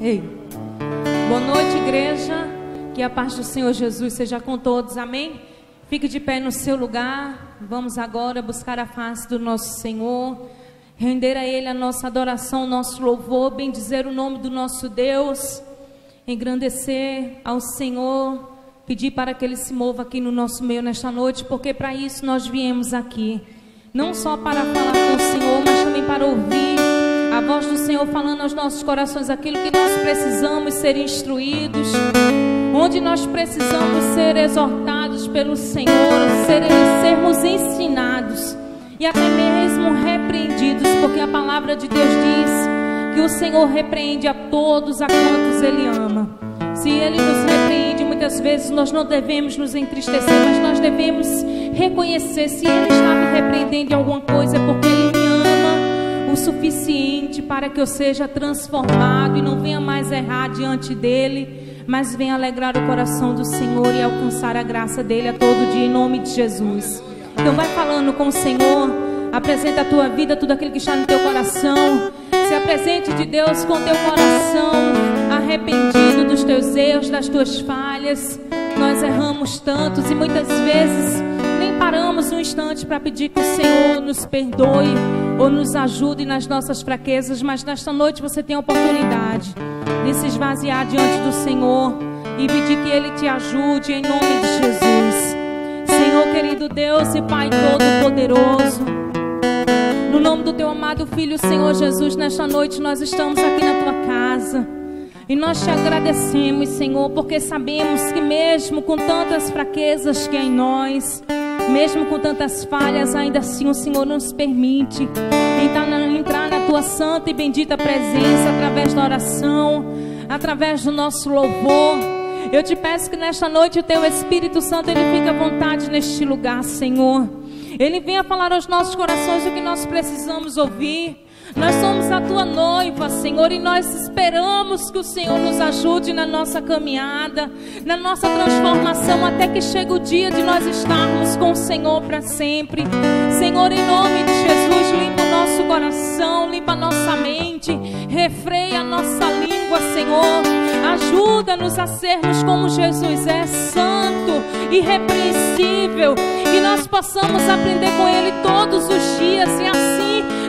Ei, boa noite, igreja. Que a paz do Senhor Jesus seja com todos, amém? Fique de pé no seu lugar. Vamos agora buscar a face do nosso Senhor, render a Ele a nossa adoração, o nosso louvor, bendizer o nome do nosso Deus, engrandecer ao Senhor, pedir para que Ele se mova aqui no nosso meio nesta noite, porque para isso nós viemos aqui, não só para falar com o Senhor, mas também para ouvir a voz do Senhor falando aos nossos corações aquilo que nós precisamos ser instruídos, onde nós precisamos ser exortados pelo Senhor, sermos ensinados e até mesmo repreendidos, porque a palavra de Deus diz que o Senhor repreende a todos a quantos Ele ama. Se Ele nos repreende, muitas vezes nós não devemos nos entristecer, mas nós devemos reconhecer: se Ele está me repreendendo em alguma coisa, é porque Ele me ama o suficiente para que eu seja transformado e não venha mais errar diante dEle, mas venha alegrar o coração do Senhor e alcançar a graça dEle a todo dia, em nome de Jesus. Então vai falando com o Senhor, apresenta a tua vida, tudo aquilo que está no teu coração. Se apresente de Deus com teu coração arrependido dos teus erros, das tuas falhas. Nós erramos tantos e muitas vezes nem paramos um instante para pedir que o Senhor nos perdoe ou nos ajude nas nossas fraquezas, mas nesta noite você tem a oportunidade de se esvaziar diante do Senhor e pedir que Ele te ajude em nome de Jesus. Senhor querido Deus e Pai Todo-Poderoso, no nome do Teu amado Filho, Senhor Jesus, nesta noite nós estamos aqui na Tua casa e nós Te agradecemos, Senhor, porque sabemos que mesmo com tantas fraquezas que há em nós, mesmo com tantas falhas, ainda assim o Senhor nos permite entrar na Tua santa e bendita presença através da oração, através do nosso louvor. Eu Te peço que nesta noite o Teu Espírito Santo, Ele fique à vontade neste lugar, Senhor. Ele venha falar aos nossos corações o que nós precisamos ouvir. Nós somos a Tua noiva, Senhor, e nós esperamos que o Senhor nos ajude na nossa caminhada, na nossa transformação, até que chegue o dia de nós estarmos com o Senhor para sempre. Senhor, em nome de Jesus, limpa o nosso coração, limpa a nossa mente, refreia a nossa língua, Senhor. Ajuda-nos a sermos como Jesus é, santo, irrepreensível, que nós possamos aprender com Ele todos os dias e assim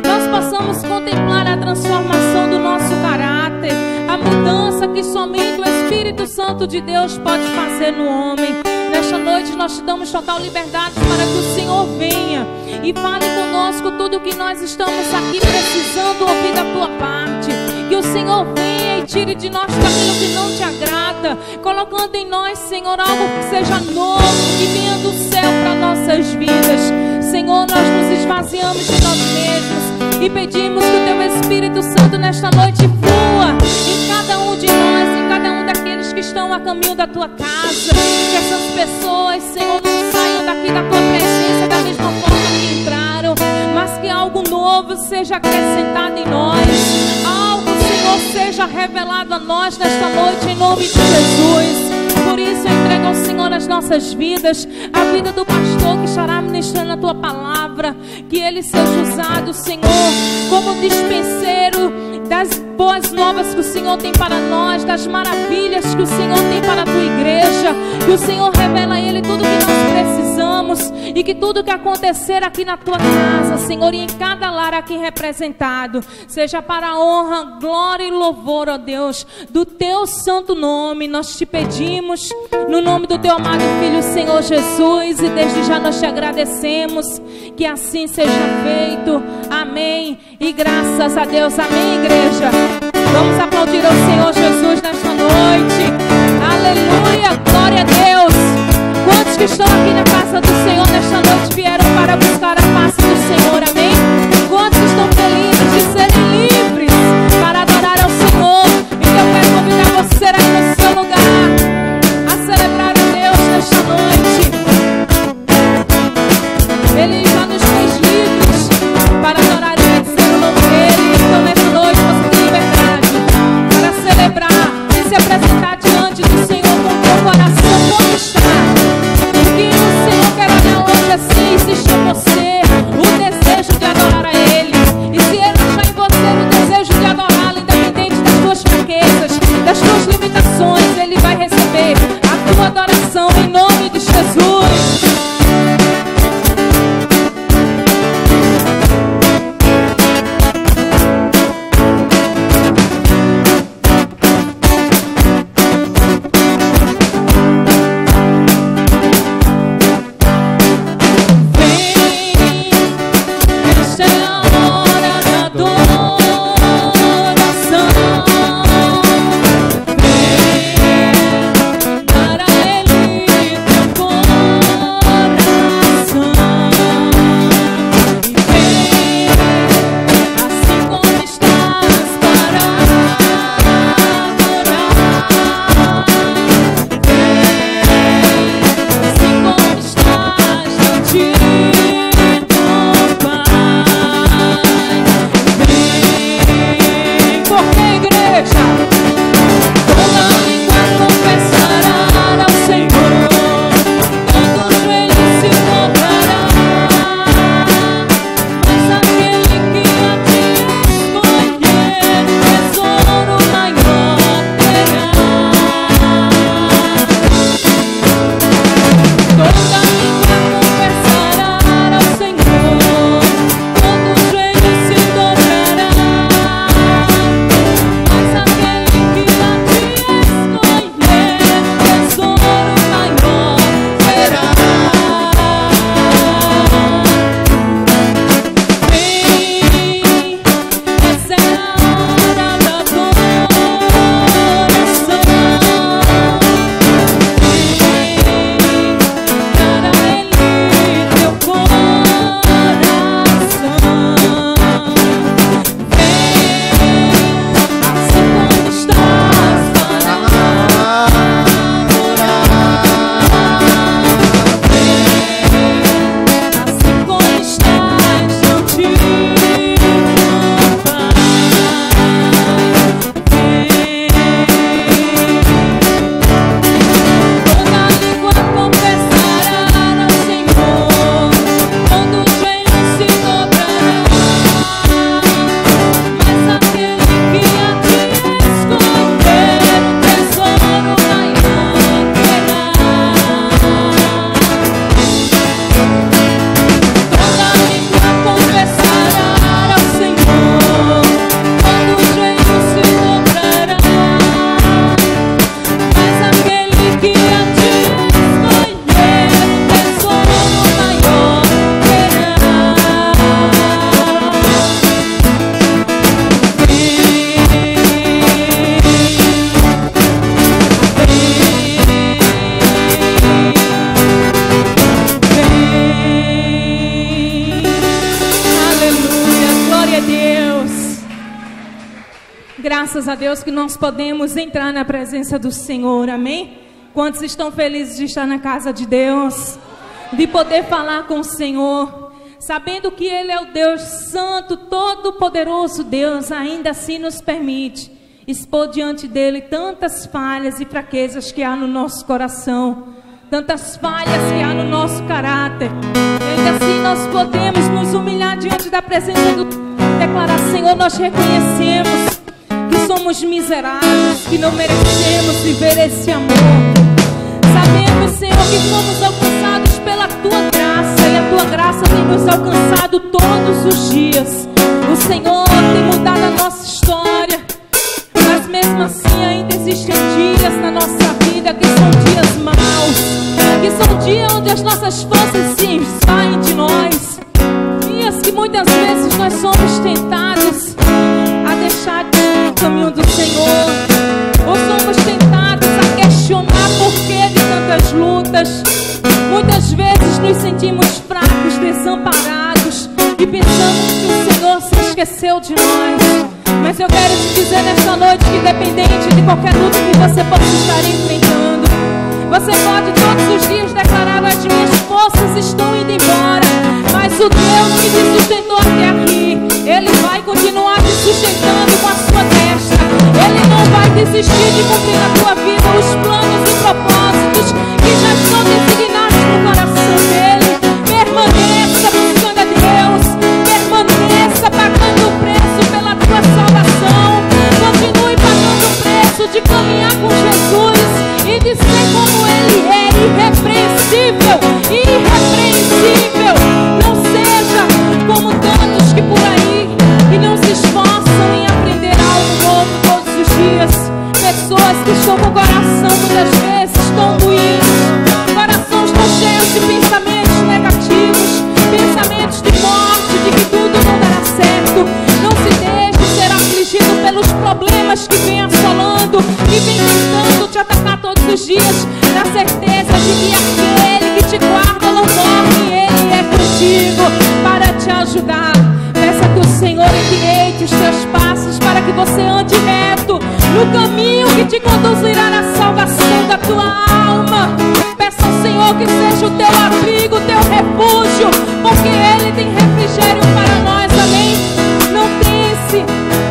nós possamos contemplar a transformação do nosso caráter, a mudança que somente o Espírito Santo de Deus pode fazer no homem. Nesta noite nós Te damos total liberdade para que o Senhor venha e fale conosco tudo o que nós estamos aqui precisando ouvir da Tua parte. Que o Senhor venha e tire de nós aquilo que não Te agrada, colocando em nós, Senhor, algo que seja novo, que venha do céu para nossas vidas. Senhor, nós nos esvaziamos de nós mesmos e pedimos que o Teu Espírito Santo nesta noite flua em cada um de nós, em cada um daqueles que estão a caminho da Tua casa. Que essas pessoas, Senhor, não saiam daqui da Tua presença da mesma forma que entraram, mas que algo novo seja acrescentado em nós, algo, Senhor, seja revelado a nós nesta noite, em nome de Jesus. Por isso eu entrego ao Senhor as nossas vidas, a vida do pastor que estará ministrando a Tua palavra, que ele seja usado, Senhor, como dispenseiro das boas novas que o Senhor tem para nós, das maravilhas que o Senhor tem para a Tua igreja. Que o Senhor revela a Ele tudo que nós precisamos e que tudo que acontecer aqui na Tua casa, Senhor, e em cada lar aqui representado, seja para a honra, glória e louvor, ó Deus, do Teu santo nome. Nós Te pedimos no nome do Teu amado Filho, Senhor Jesus, e desde já nós Te agradecemos. Que assim seja feito. Amém. E graças a Deus. Amém, igreja. Vamos aplaudir ao Senhor Jesus nesta noite. Aleluia, glória a Deus. Quantos que estão aqui na casa do Senhor nesta noite vieram para buscar a face do Senhor, amém? Quantos estão felizes de serem livres para adorar ao Senhor? Então eu quero convidar você aí no seu lugar a celebrar a Deus nesta noite. Ele já nos fez livres para adorar e bendizer o nome dEle. Então nesta noite você tem liberdade para celebrar e se apresentar diante do Senhor com o teu coração como está. Porque o Senhor quer olhar hoje assim, se está você. Graças a Deus que nós podemos entrar na presença do Senhor, amém? Quantos estão felizes de estar na casa de Deus? De poder falar com o Senhor, sabendo que Ele é o Deus Santo, Todo-Poderoso Deus, ainda assim nos permite expor diante dEle tantas falhas e fraquezas que há no nosso coração, tantas falhas que há no nosso caráter. E ainda assim nós podemos nos humilhar diante da presença do Senhor, declarar: Senhor, nós reconhecemos que somos miseráveis, que não merecemos viver esse amor. Sabemos, Senhor, que fomos alcançados pela Tua graça, e a Tua graça tem nos alcançado todos os dias. O Senhor tem mudado a nossa história, mas mesmo assim ainda existem dias na nossa vida que são dias maus, que são dias onde as nossas forças se esvaem de nós, dias que muitas vezes nós somos tentados a deixar o caminho do Senhor, ou somos tentados a questionar por que de tantas lutas. Muitas vezes nos sentimos fracos, desamparados, e pensamos que o Senhor se esqueceu de nós. Mas eu quero te dizer nesta noite que, independente de qualquer luta que você possa estar enfrentando, você pode todos os dias declarar: as minhas forças estão indo embora, mas o Deus que te sustentou até aqui, Ele vai continuar te sustentando com a sua destra. Ele não vai desistir de cumprir na tua vida os planos e propósitos que já estão designados no coração dEle. Permaneça buscando a Deus, permaneça pagando o preço pela tua salvação, continue pagando o preço de caminhar com Jesus e de ser como Ele é, irrepreensível, irrepreensível. Não seja como tantos que por aí, que não se esforçam em aprender algo novo todos os dias. Pessoas que estão com o coração muitas vezes tão ruídos, corações tão cheios de pensamentos negativos, pensamentos de morte, de que tudo não dará certo. Não se deixe ser afligido pelos problemas que vem assolando, que vem tentando te atacar todos os dias, na certeza de que aquele que te guarda não morre, Ele é contigo para te ajudar. Peça que o Senhor endireite os teus passos para que você ande reto no caminho que te conduzirá na salvação da tua alma. Peça ao Senhor que seja o teu abrigo, o teu refúgio, porque Ele tem refrigério para nós, amém? Não pense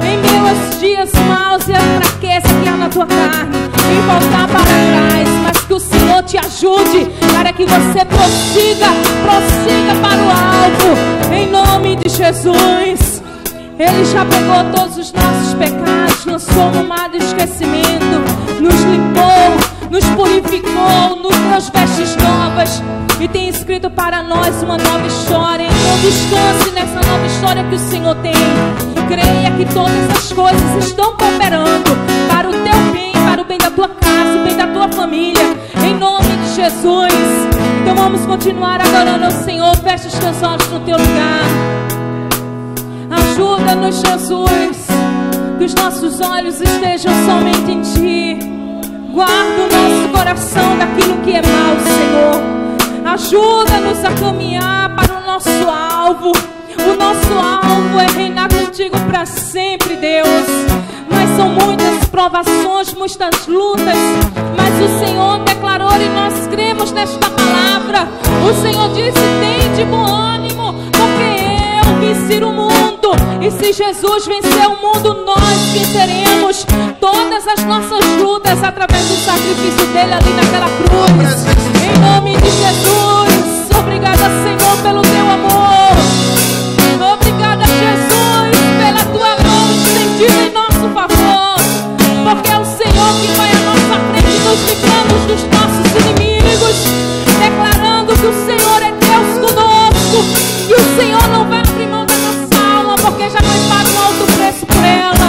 em meio aos dias maus e a fraqueza que há na tua carne em voltar para trás, mas que o Senhor te ajude para que você prossiga para o alvo, em nome de Jesus. Ele já pegou todos os nossos pecados, lançou no mar do esquecimento, nos limpou, nos purificou, nos deu vestes novas e tem escrito para nós uma nova história. Então descanse nessa nova história que o Senhor tem. Creia que todas as coisas estão cooperando para o teu bem, para o bem da tua casa, o bem da tua família, em nome de Jesus. Então vamos continuar adorando ao Senhor. Feche os teus olhos no teu lugar. Ajuda-nos, Jesus, que os nossos olhos estejam somente em Ti. Guarda o nosso coração daquilo que é mal, Senhor. Ajuda-nos a caminhar para o nosso alvo. O nosso alvo é reinar contigo para sempre, Deus. Mas são muitas provações, muitas lutas, mas o Senhor declarou e nós cremos nesta palavra. O Senhor disse: tem de bom ânimo, porque eu venci o mundo. E se Jesus venceu o mundo, nós venceremos todas as nossas lutas através do sacrifício dele ali naquela cruz. Em nome de Jesus. Obrigada, Senhor, pelo teu amor. Obrigada, Jesus, pela tua mão estendida em nosso favor, porque é o Senhor que vai à nossa frente, nos livrando dos nossos inimigos, declarando que o Senhor é Deus conosco, que o Senhor não vai abrir mão da nossa alma, porque já foi pago um alto preço por ela.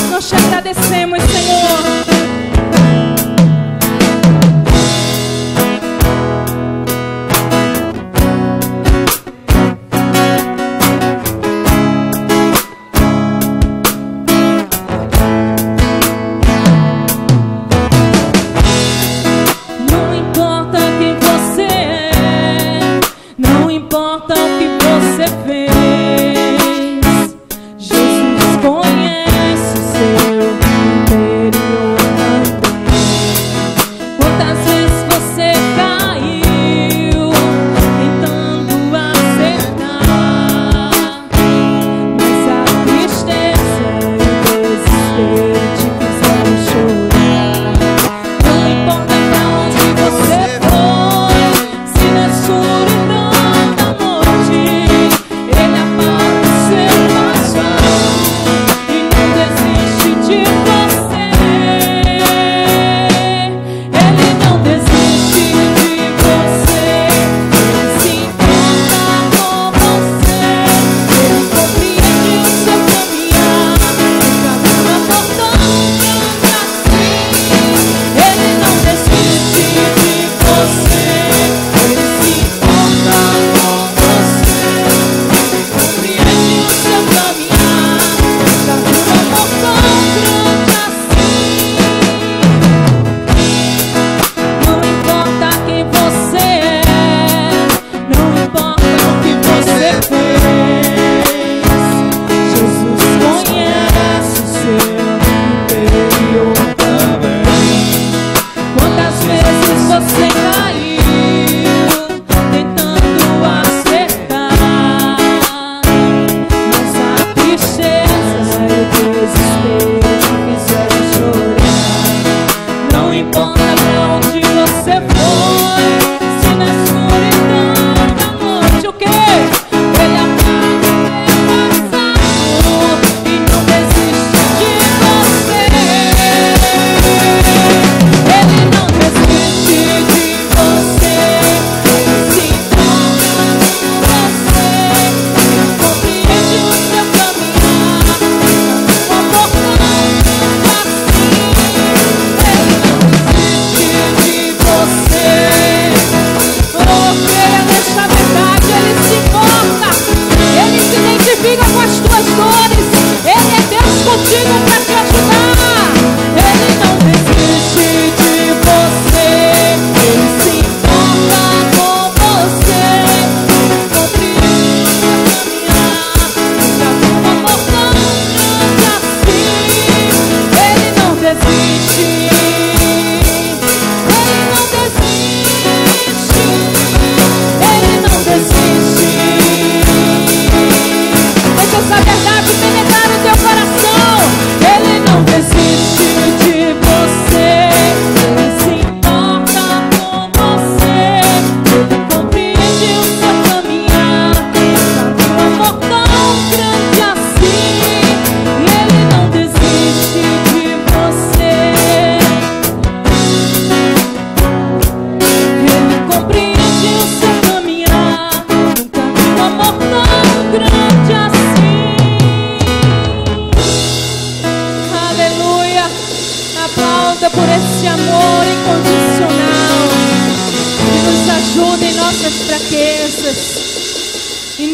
Nós te agradecemos, Senhor. Fez. Jesus conhece o seu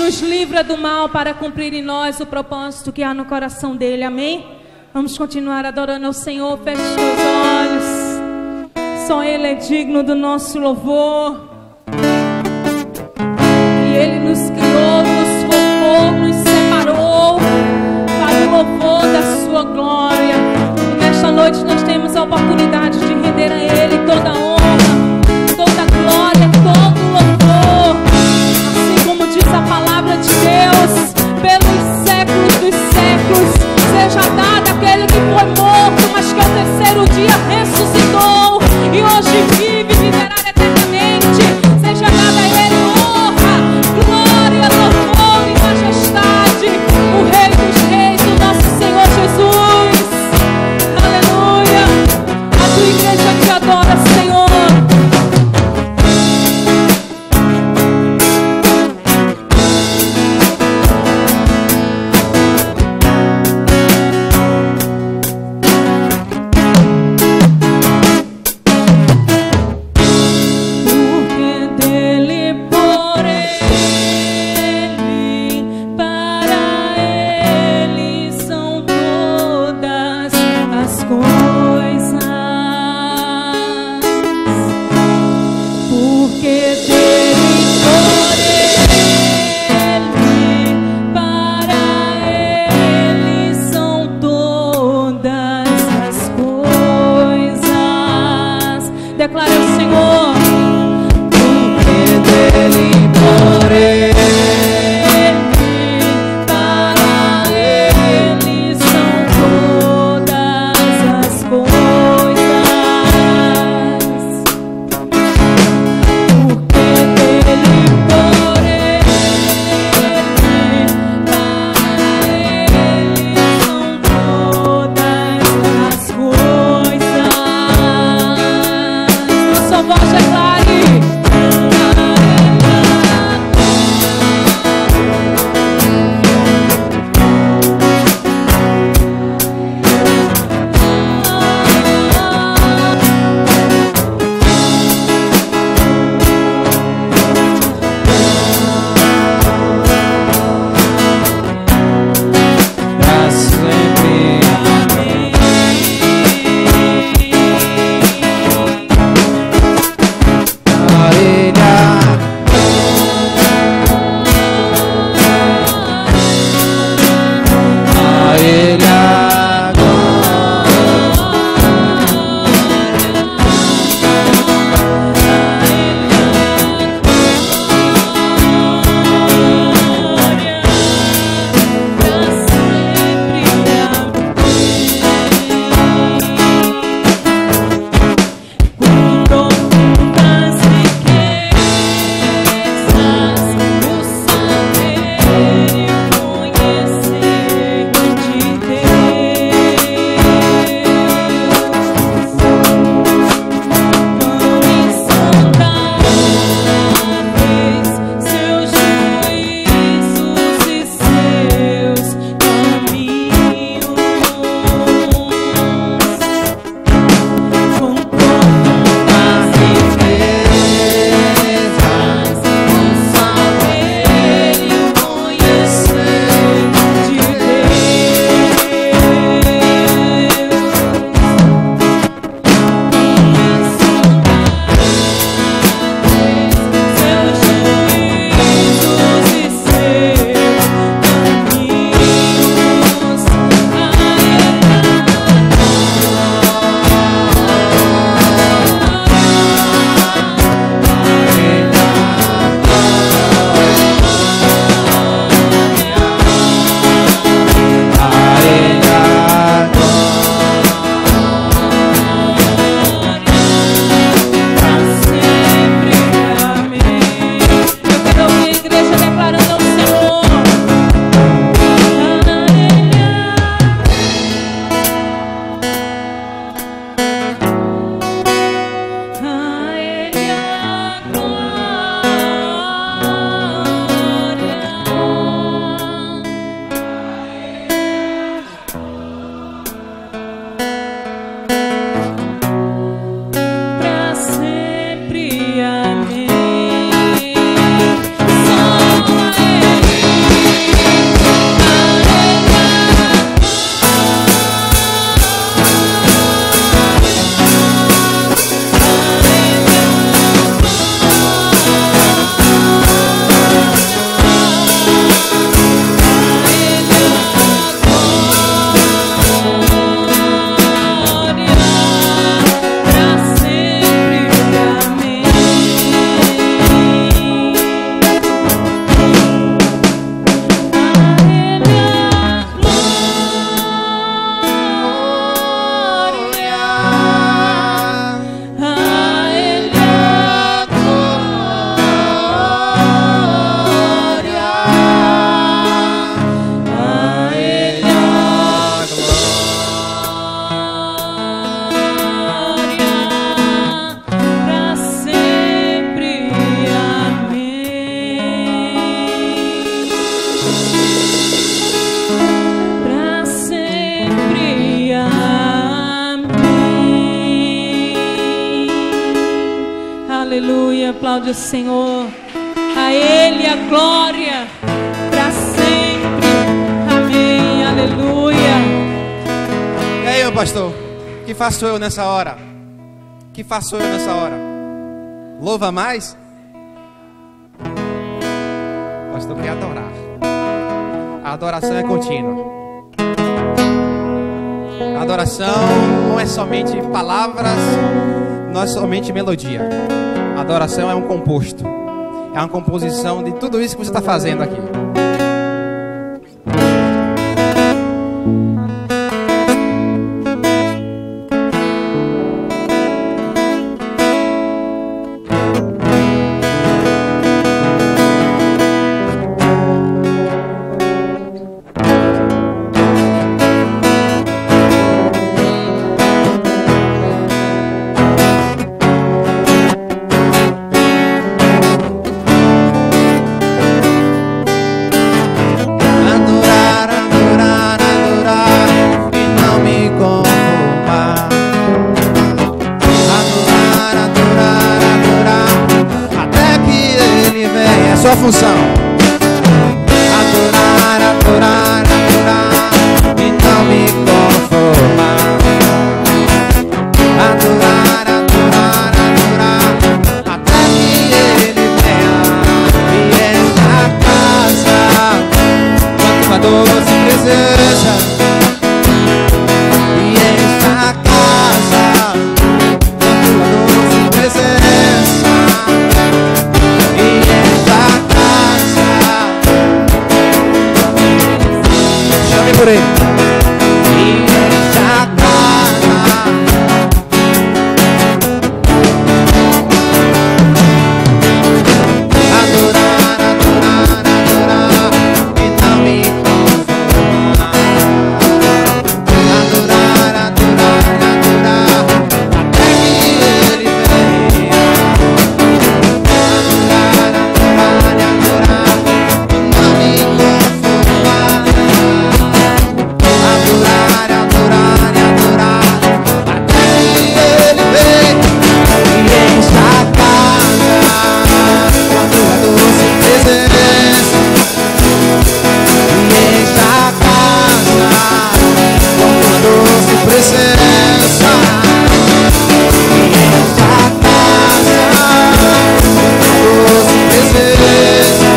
nos livra do mal para cumprir em nós o propósito que há no coração dele. Amém? Vamos continuar adorando ao Senhor. Feche os olhos. Só Ele é digno do nosso louvor. E Ele nos criou, nos formou, nos separou para o louvor da sua glória. E nesta noite nós temos a oportunidade de render a Ele toda a honra, toda a glória, todo o louvor. Assim como diz a palavra de Deus, pelos séculos dos séculos, seja dado àquele que foi morto, mas que ao terceiro dia ressuscitou e hoje vive e viverá eternamente. Seja dada a Ele honra, glória, louvor e majestade, o Rei dos Reis, o nosso Senhor Jesus. Aleluia. A aplaude o Senhor. A Ele a glória para sempre. Amém, aleluia. E aí, meu pastor, que faço eu nessa hora? Que faço eu nessa hora? Louva mais? O pastor quer adorar. A adoração é contínua. A adoração não é somente palavras, não é somente melodia. A adoração é um composto. É uma composição de tudo isso que você está fazendo aqui. Sua função. Adorar, adorar, adorar e não me conformar. Adorar, adorar, adorar até que Ele venha. E esta casa, quanto uma doce presença. E esta casa, quanto uma doce presença. Por ele. E esta casa, adorar, adorar, adorar e não me conformar. Adorar, adorar, adorar até que Ele venha. Adorar, adorar, adorar e não me conformar. Adorar, adorar, adorar até que Ele vem. E esta casa, quando a doce presença. E esta casa, quando a doce presença.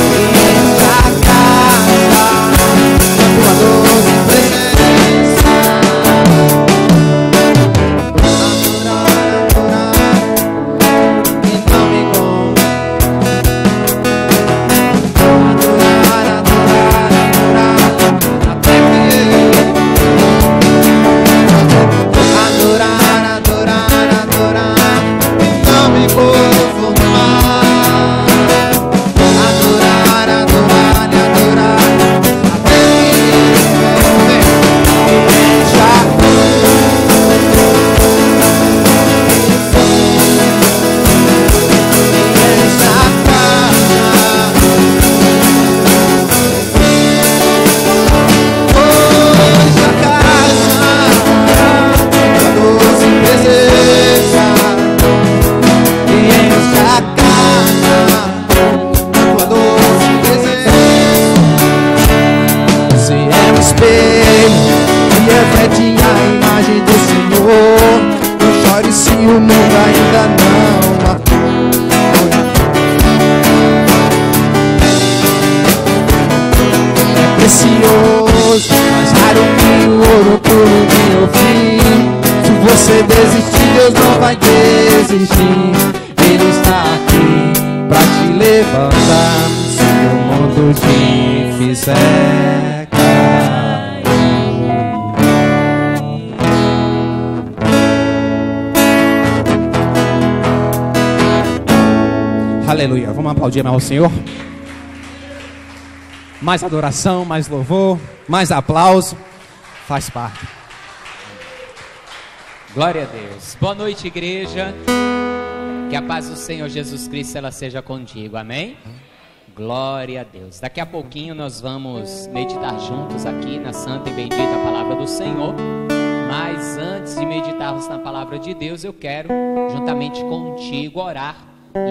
E esta casa, quando a doce presença. E esta casa, tua doce presença. Adorar, adorar e não me adorar, adorar, adorar até que Ele. Adorar, adorar, adorar e não me conformar. Adorar, adorar, adorar até que Ele venha. Reflete a imagem do Senhor. Não chore se o mundo ainda não é precioso, mais raro que o ouro puro de Ofim. Se você desistir, Deus não vai desistir. Ele está aqui pra te levantar se o mundo te fizer cair. Aleluia, vamos aplaudir mais ao Senhor. Mais adoração, mais louvor, mais aplauso. Faz parte. Glória a Deus. Boa noite, igreja. Que a paz do Senhor Jesus Cristo ela seja contigo, amém? Glória a Deus. Daqui a pouquinho nós vamos meditar juntos aqui na santa e bendita palavra do Senhor. Mas Mas antes de meditarmos na palavra de Deus, eu quero, juntamente contigo, orar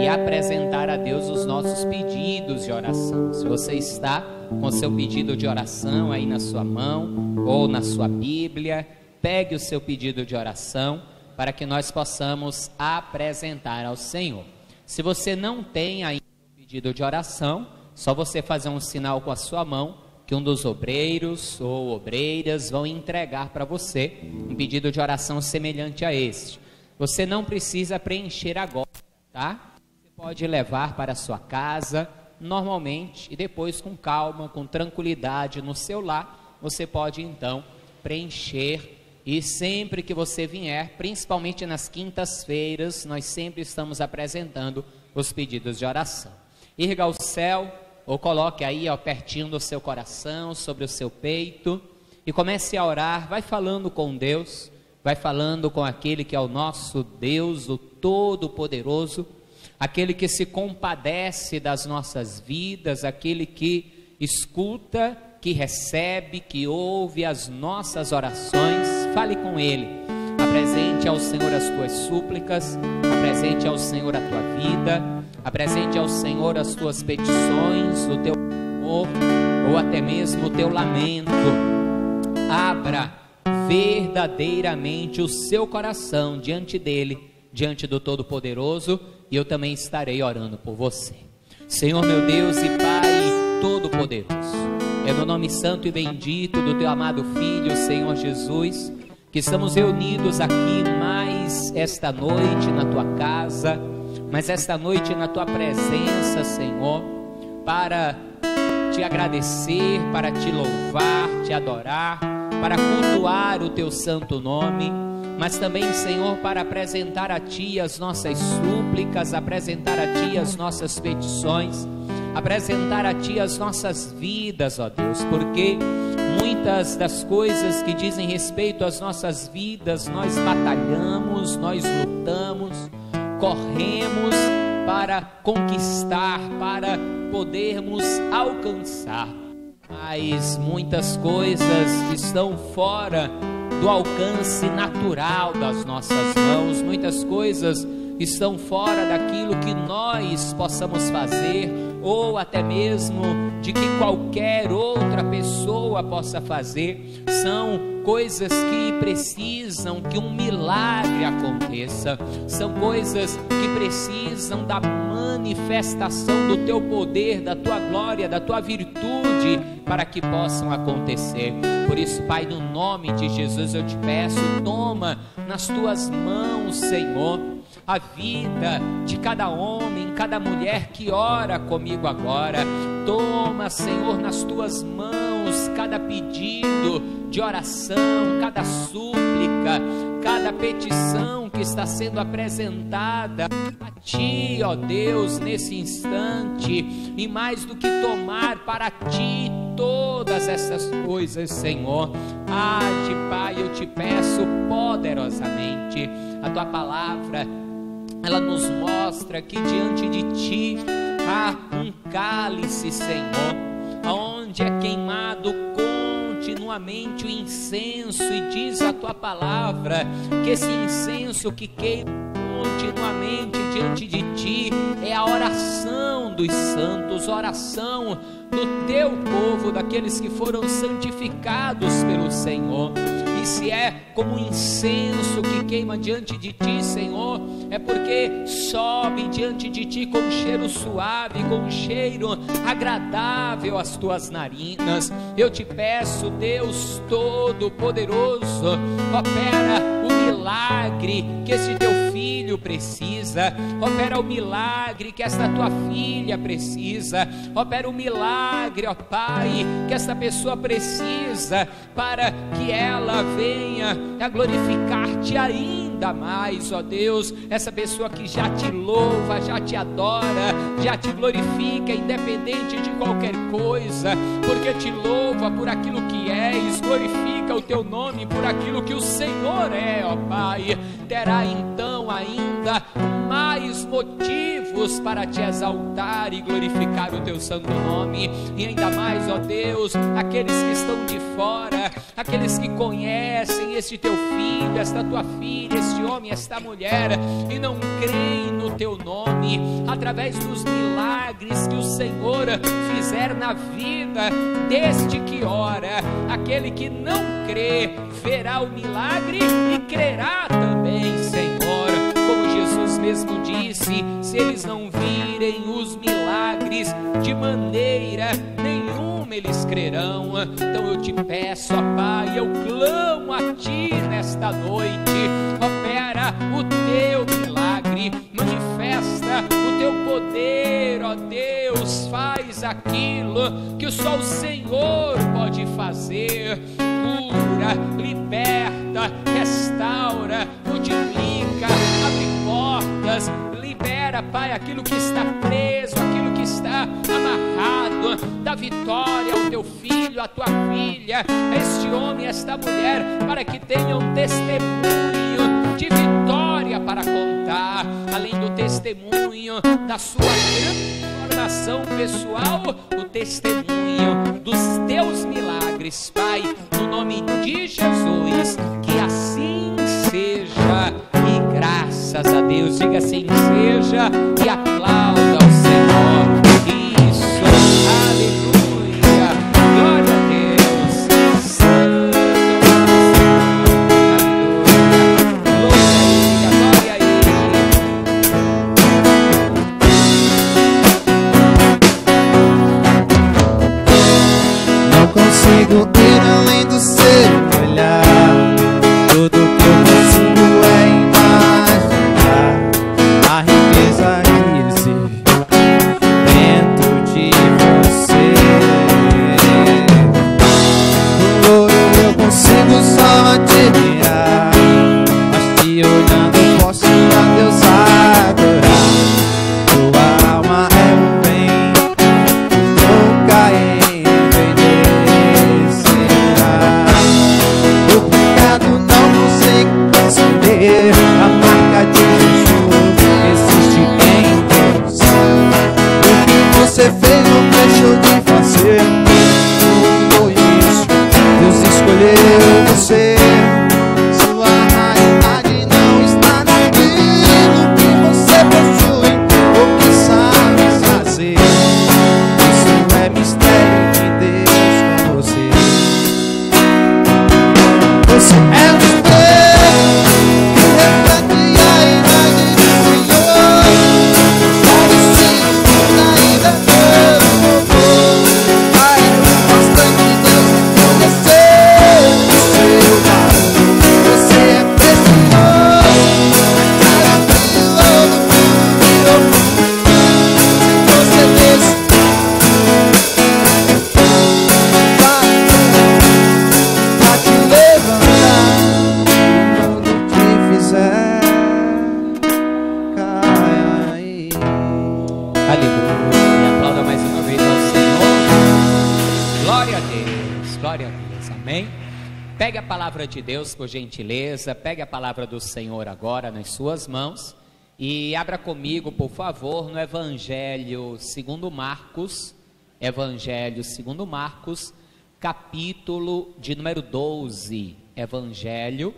e apresentar a Deus os nossos pedidos de oração. Se você está com seu pedido de oração aí na sua mão ou na sua Bíblia, pegue o seu pedido de oração para que nós possamos apresentar ao Senhor. Se você não tem ainda um pedido de oração, só você fazer um sinal com a sua mão, que um dos obreiros ou obreiras vão entregar para você um pedido de oração semelhante a este. Você não precisa preencher agora, tá? Você pode levar para a sua casa normalmente e depois com calma, com tranquilidade no seu lar, você pode então preencher. E sempre que você vier, principalmente nas quintas-feiras, nós sempre estamos apresentando os pedidos de oração. Irga o céu, ou coloque aí, ó, pertinho do seu coração, sobre o seu peito, e comece a orar. Vai falando com Deus, vai falando com aquele que é o nosso Deus, o Todo-Poderoso, aquele que se compadece das nossas vidas, aquele que escuta, que recebe, que ouve as nossas orações. Fale com Ele, apresente ao Senhor as tuas súplicas, apresente ao Senhor a tua vida, apresente ao Senhor as tuas petições, o teu amor, ou até mesmo o teu lamento. Abra verdadeiramente o seu coração diante dEle, diante do Todo-Poderoso, e eu também estarei orando por você. Senhor meu Deus e Pai Todo-Poderoso, é no nome santo e bendito do teu amado Filho, Senhor Jesus, que estamos reunidos aqui mais esta noite na tua casa, mas esta noite na tua presença, Senhor, para te agradecer, para te louvar, te adorar, para cultuar o teu santo nome, mas também, Senhor, para apresentar a ti as nossas súplicas, apresentar a ti as nossas petições, apresentar a ti as nossas vidas, ó Deus, porque muitas das coisas que dizem respeito às nossas vidas, nós batalhamos, nós lutamos, corremos para conquistar, para podermos alcançar, mas muitas coisas estão fora do alcance natural das nossas mãos, muitas coisas estão fora daquilo que nós possamos fazer, ou até mesmo de que qualquer outra pessoa possa fazer. São coisas que precisam que um milagre aconteça, são coisas que precisam da manifestação do teu poder, da tua glória, da tua virtude, para que possam acontecer. Por isso, Pai, no nome de Jesus eu te peço, toma nas tuas mãos, Senhor, a vida de cada homem, cada mulher que ora comigo agora. Toma, Senhor, nas tuas mãos cada pedido de oração, cada súplica, cada petição que está sendo apresentada a ti, ó Deus, nesse instante. E mais do que tomar para ti todas essas coisas, Senhor, age, Pai, eu te peço poderosamente. A tua palavra, ela nos mostra que diante de ti há um cálice, Senhor, onde é queimado continuamente o incenso, e diz a tua palavra que esse incenso que queima continuamente diante de ti é a oração dos santos, a oração do teu povo, daqueles que foram santificados pelo Senhor. E se é como incenso que queima diante de ti, Senhor, é porque sobe diante de ti com um cheiro suave, com um cheiro agradável às tuas narinas. Eu te peço, Deus Todo-Poderoso, opera o milagre que esse teu filho precisa, opera o milagre que esta tua filha precisa, opera o milagre, ó Pai, que esta pessoa precisa, para que ela venha a glorificar-te ainda mais, ó Deus. Essa pessoa que já te louva, já te adora, já te glorifica, independente de qualquer coisa, porque te louva por aquilo que és, glorifica glorifica o teu nome por aquilo que o Senhor é, ó Pai, terá então ainda mais motivos para te exaltar e glorificar o teu santo nome. E ainda mais, ó Deus, aqueles que estão de fora, aqueles que conhecem este teu filho, esta tua filha, este homem, esta mulher, e não creem no teu nome, através dos milagres que o Senhor fizer na vida deste que ora. Aquele que não crê verá o milagre e crerá também, Senhor. Como Jesus mesmo disse, se eles não virem os milagres, de maneira nenhuma eles crerão. Então eu te peço, ó Pai, eu clamo a Ti nesta noite, opera o Teu milagre, manifesta o Teu poder, ó Deus, faz aquilo que só o Senhor pode fazer. Cura, liberta, restaura, multiplica, abre portas, libera, Pai, aquilo que está preso, aquilo que está amarrado. Dá vitória ao teu filho, à tua filha, a este homem, a esta mulher, para que tenham testemunho de vitória para contar, além do testemunho da sua transformação pessoal, o testemunho dos teus milagres, Pai, no nome de Jesus, que assim seja. E graças a Deus, diga assim seja, e aplauda ao Senhor. Isso, aleluia, glória a Deus, santo, aleluia, glória a Ele. Não consigo ir além do seu olhar, tudo que eu consigo é imaginar a riqueza que existe dentro de você. O ouro eu consigo só admirar, mas te olhando eu posso a Deus adorar. Tua alma é um bem, nunca envelhecerá. O pecado não consegue esconder a marca de Jesus existe em você. O que você fez não deixou de fazer. No início, Deus escolheu você. Sua realidade não está naquilo que você possui ou que sabe fazer. Isso é mistério de Deus com você. Você é um espelho que reflete a imagem do Senhor. Sabe sim, ainda não vai bastante Deus conhecer o seu valor. Você é precioso, maravilhoso, se você pra te levantar, quando te fizer cair. Aleluia, aplauda mais uma vez ao Senhor. Glória a Deus, glória a Deus, amém. Pegue a palavra de Deus, por gentileza, pegue a palavra do Senhor agora nas suas mãos e abra comigo, por favor, no Evangelho segundo Marcos, Evangelho segundo Marcos, capítulo de número 12, Evangelho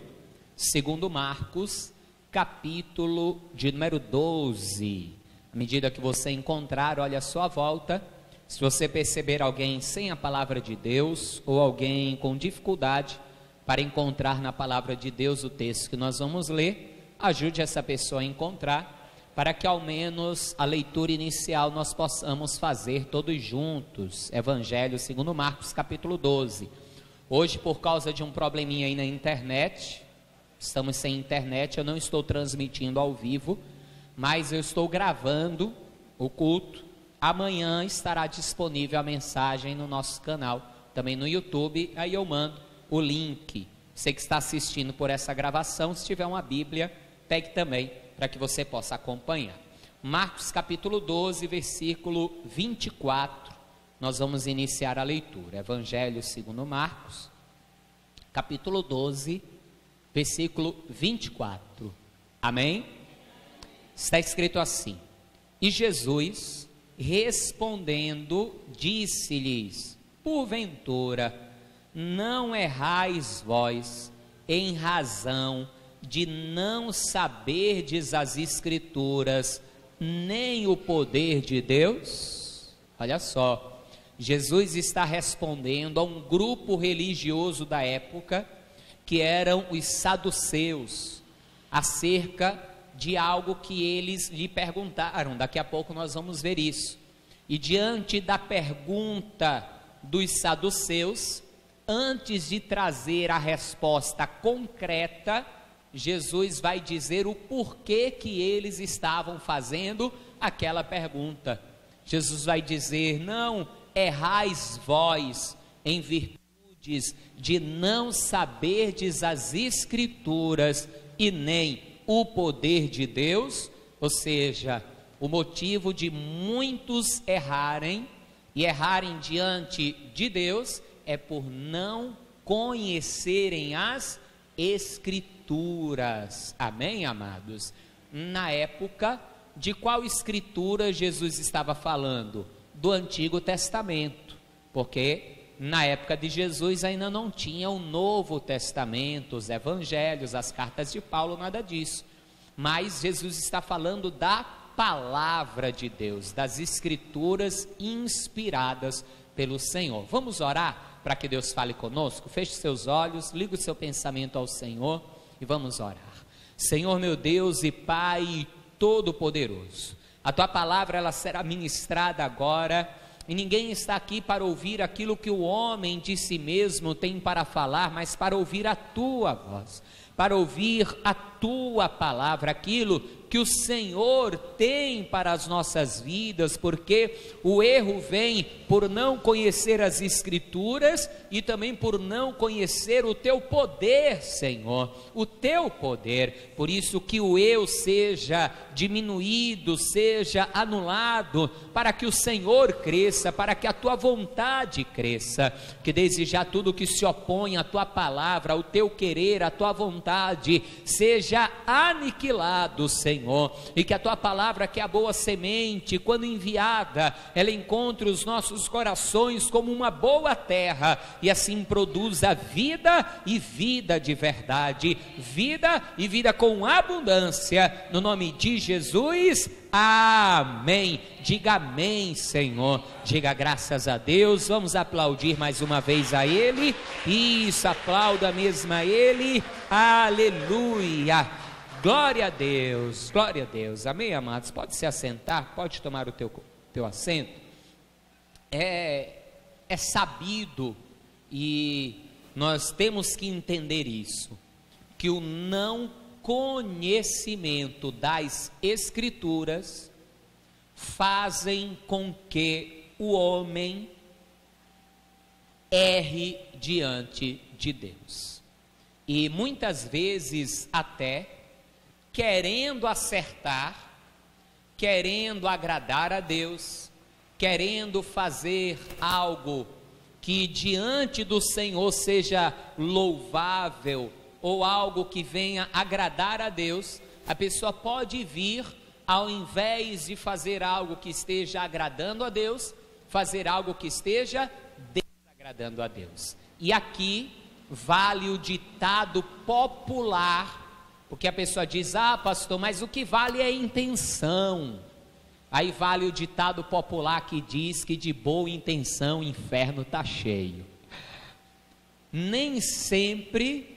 segundo Marcos, capítulo de número 12. À medida que você encontrar, olha à sua volta. Se você perceber alguém sem a palavra de Deus ou alguém com dificuldade para encontrar na palavra de Deus o texto que nós vamos ler, ajude essa pessoa a encontrar, para que ao menos a leitura inicial nós possamos fazer todos juntos. Evangelho segundo Marcos, capítulo 12. Hoje, por causa de um probleminha aí na internet, estamos sem internet, eu não estou transmitindo ao vivo, mas eu estou gravando o culto. Amanhã estará disponível a mensagem no nosso canal, também no YouTube, aí eu mando o link. Você que está assistindo por essa gravação, se tiver uma Bíblia, pegue também, para que você possa acompanhar. Marcos capítulo 12, versículo 24, nós vamos iniciar a leitura. Evangelho segundo Marcos, capítulo 12, versículo 24. Amém? Está escrito assim: e Jesus, respondendo, disse-lhes: porventura, não errais vós em razão de não saberdes as Escrituras, nem o poder de Deus? Olha só, Jesus está respondendo a um grupo religioso da época, que eram os saduceus, acerca de algo que eles lhe perguntaram. Daqui a pouco nós vamos ver isso. E diante da pergunta dos saduceus, antes de trazer a resposta concreta, Jesus vai dizer o porquê que eles estavam fazendo aquela pergunta. Jesus vai dizer: não errais vós em virtudes de não saberdes as Escrituras e nem o poder de Deus. Ou seja, o motivo de muitos errarem e errarem diante de Deus é por não conhecerem as Escrituras. Amém, amados? Na época, de qual Escritura Jesus estava falando? Do Antigo Testamento, porque na época de Jesus ainda não tinha o Novo Testamento, os Evangelhos, as cartas de Paulo, nada disso. Mas Jesus está falando da palavra de Deus, das Escrituras inspiradas pelo Senhor. Vamos orar para que Deus fale conosco? Feche seus olhos, ligue o seu pensamento ao Senhor e vamos orar. Senhor meu Deus e Pai Todo-Poderoso, a Tua palavra ela será ministrada agora, e ninguém está aqui para ouvir aquilo que o homem de si mesmo tem para falar, mas para ouvir a Tua voz, para ouvir a Tua palavra, aquilo que o Senhor tem para as nossas vidas, porque o erro vem por não conhecer as Escrituras e também por não conhecer o Teu poder, Senhor, o Teu poder. Por isso que o eu seja diminuído, seja anulado, para que o Senhor cresça, para que a Tua vontade cresça, que desde já tudo que se opõe à Tua palavra, ao Teu querer, à Tua vontade, seja aniquilado, Senhor, e que a Tua palavra, que é a boa semente, quando enviada, ela encontre os nossos corações como uma boa terra, e assim produza vida e vida de verdade, vida e vida com abundância, no nome de Jesus, amém. Diga amém, Senhor, diga graças a Deus. Vamos aplaudir mais uma vez a Ele, isso, aplauda mesmo a Ele, aleluia. Glória a Deus, glória a Deus, amém, amados? Pode se assentar, pode tomar o teu assento. É sabido, e nós temos que entender isso, que o não conhecimento das Escrituras fazem com que o homem erre diante de Deus, e muitas vezes até querendo acertar, querendo agradar a Deus, querendo fazer algo que diante do Senhor seja louvável, ou algo que venha agradar a Deus, a pessoa pode vir, ao invés de fazer algo que esteja agradando a Deus, fazer algo que esteja desagradando a Deus. E aqui vale o ditado popular, porque a pessoa diz: ah, pastor, mas o que vale é a intenção. Aí vale o ditado popular que diz que de boa intenção o inferno está cheio. Nem sempre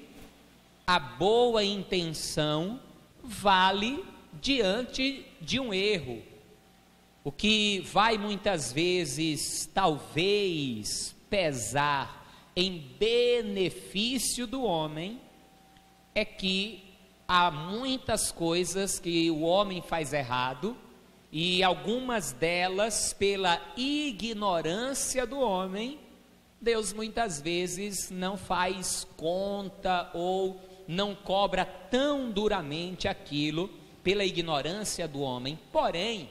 a boa intenção vale diante de um erro. O que vai muitas vezes, talvez, pesar em benefício do homem, é que há muitas coisas que o homem faz errado, e algumas delas, pela ignorância do homem, Deus muitas vezes não faz conta ou não cobra tão duramente aquilo pela ignorância do homem. Porém,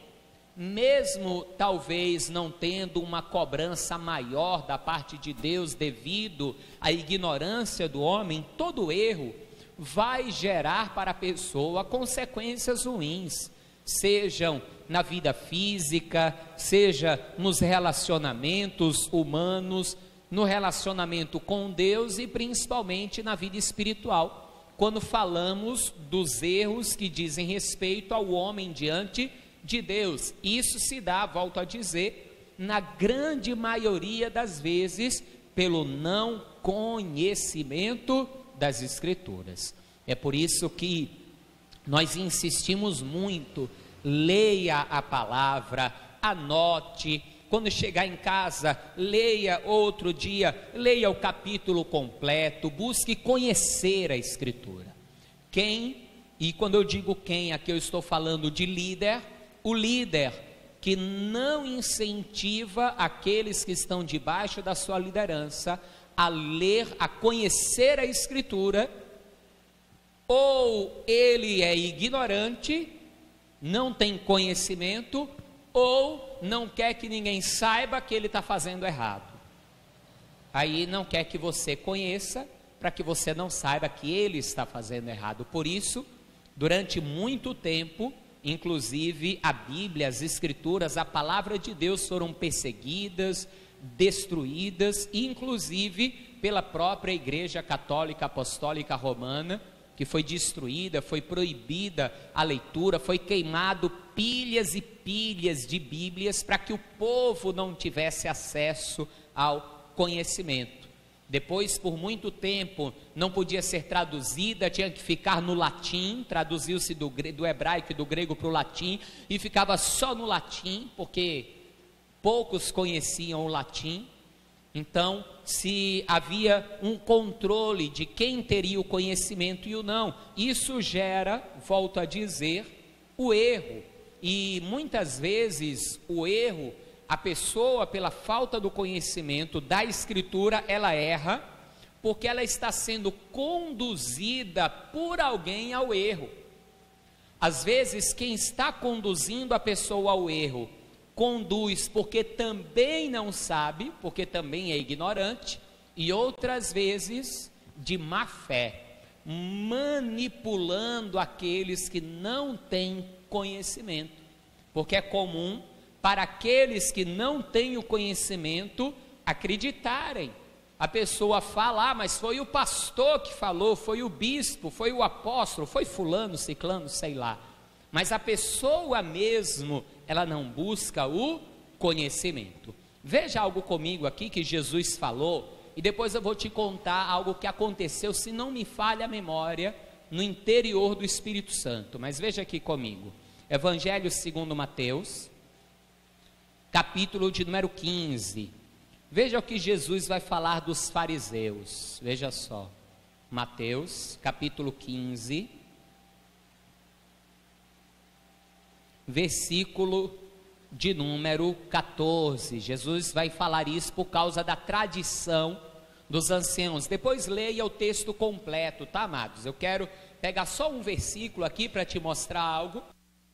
mesmo talvez não tendo uma cobrança maior da parte de Deus devido à ignorância do homem, todo erro vai gerar para a pessoa consequências ruins, sejam na vida física, seja nos relacionamentos humanos, no relacionamento com Deus e principalmente na vida espiritual, quando falamos dos erros que dizem respeito ao homem diante de Deus. Isso se dá, volto a dizer, na grande maioria das vezes, pelo não conhecimento das Escrituras. É por isso que nós insistimos muito: leia a palavra, anote, quando chegar em casa, leia outro dia, leia o capítulo completo, busque conhecer a Escritura. E quando eu digo quem, aqui eu estou falando de líder, o líder que não incentiva aqueles que estão debaixo da sua liderança a ler, a conhecer a Escritura, ou ele é ignorante, não tem conhecimento, ou não quer que ninguém saiba que ele está fazendo errado. Aí não quer que você conheça, para que você não saiba que ele está fazendo errado. Por isso, durante muito tempo, inclusive a Bíblia, as Escrituras, a palavra de Deus foram perseguidas, destruídas, inclusive pela própria Igreja Católica Apostólica Romana, que foi destruída, foi proibida a leitura, foi queimado pilhas e pilhas de Bíblias para que o povo não tivesse acesso ao conhecimento. Depois, por muito tempo, não podia ser traduzida, tinha que ficar no latim, traduziu-se do hebraico e do grego para o latim, e ficava só no latim, porque poucos conheciam o latim. Então, se havia um controle de quem teria o conhecimento e o não, isso gera, volto a dizer, o erro. E muitas vezes o erro, a pessoa, pela falta do conhecimento da Escritura, ela erra, porque ela está sendo conduzida por alguém ao erro. Às vezes, quem está conduzindo a pessoa ao erro, conduz porque também não sabe, porque também é ignorante, e outras vezes de má fé, manipulando aqueles que não têm conhecimento, porque é comum para aqueles que não têm o conhecimento acreditarem. A pessoa fala: mas foi o pastor que falou, foi o bispo, foi o apóstolo, foi fulano, ciclano, sei lá. Mas a pessoa mesmo, ela não busca o conhecimento. Veja algo comigo aqui que Jesus falou, e depois eu vou te contar algo que aconteceu, se não me falha a memória, no interior do Espírito Santo. Mas veja aqui comigo, Evangelho segundo Mateus, capítulo de número 15. Veja o que Jesus vai falar dos fariseus. Veja só, Mateus capítulo 15, versículo de número 14. Jesus vai falar isso por causa da tradição dos anciãos. Depois leia o texto completo, tá, amados? Eu quero pegar só um versículo aqui para te mostrar algo,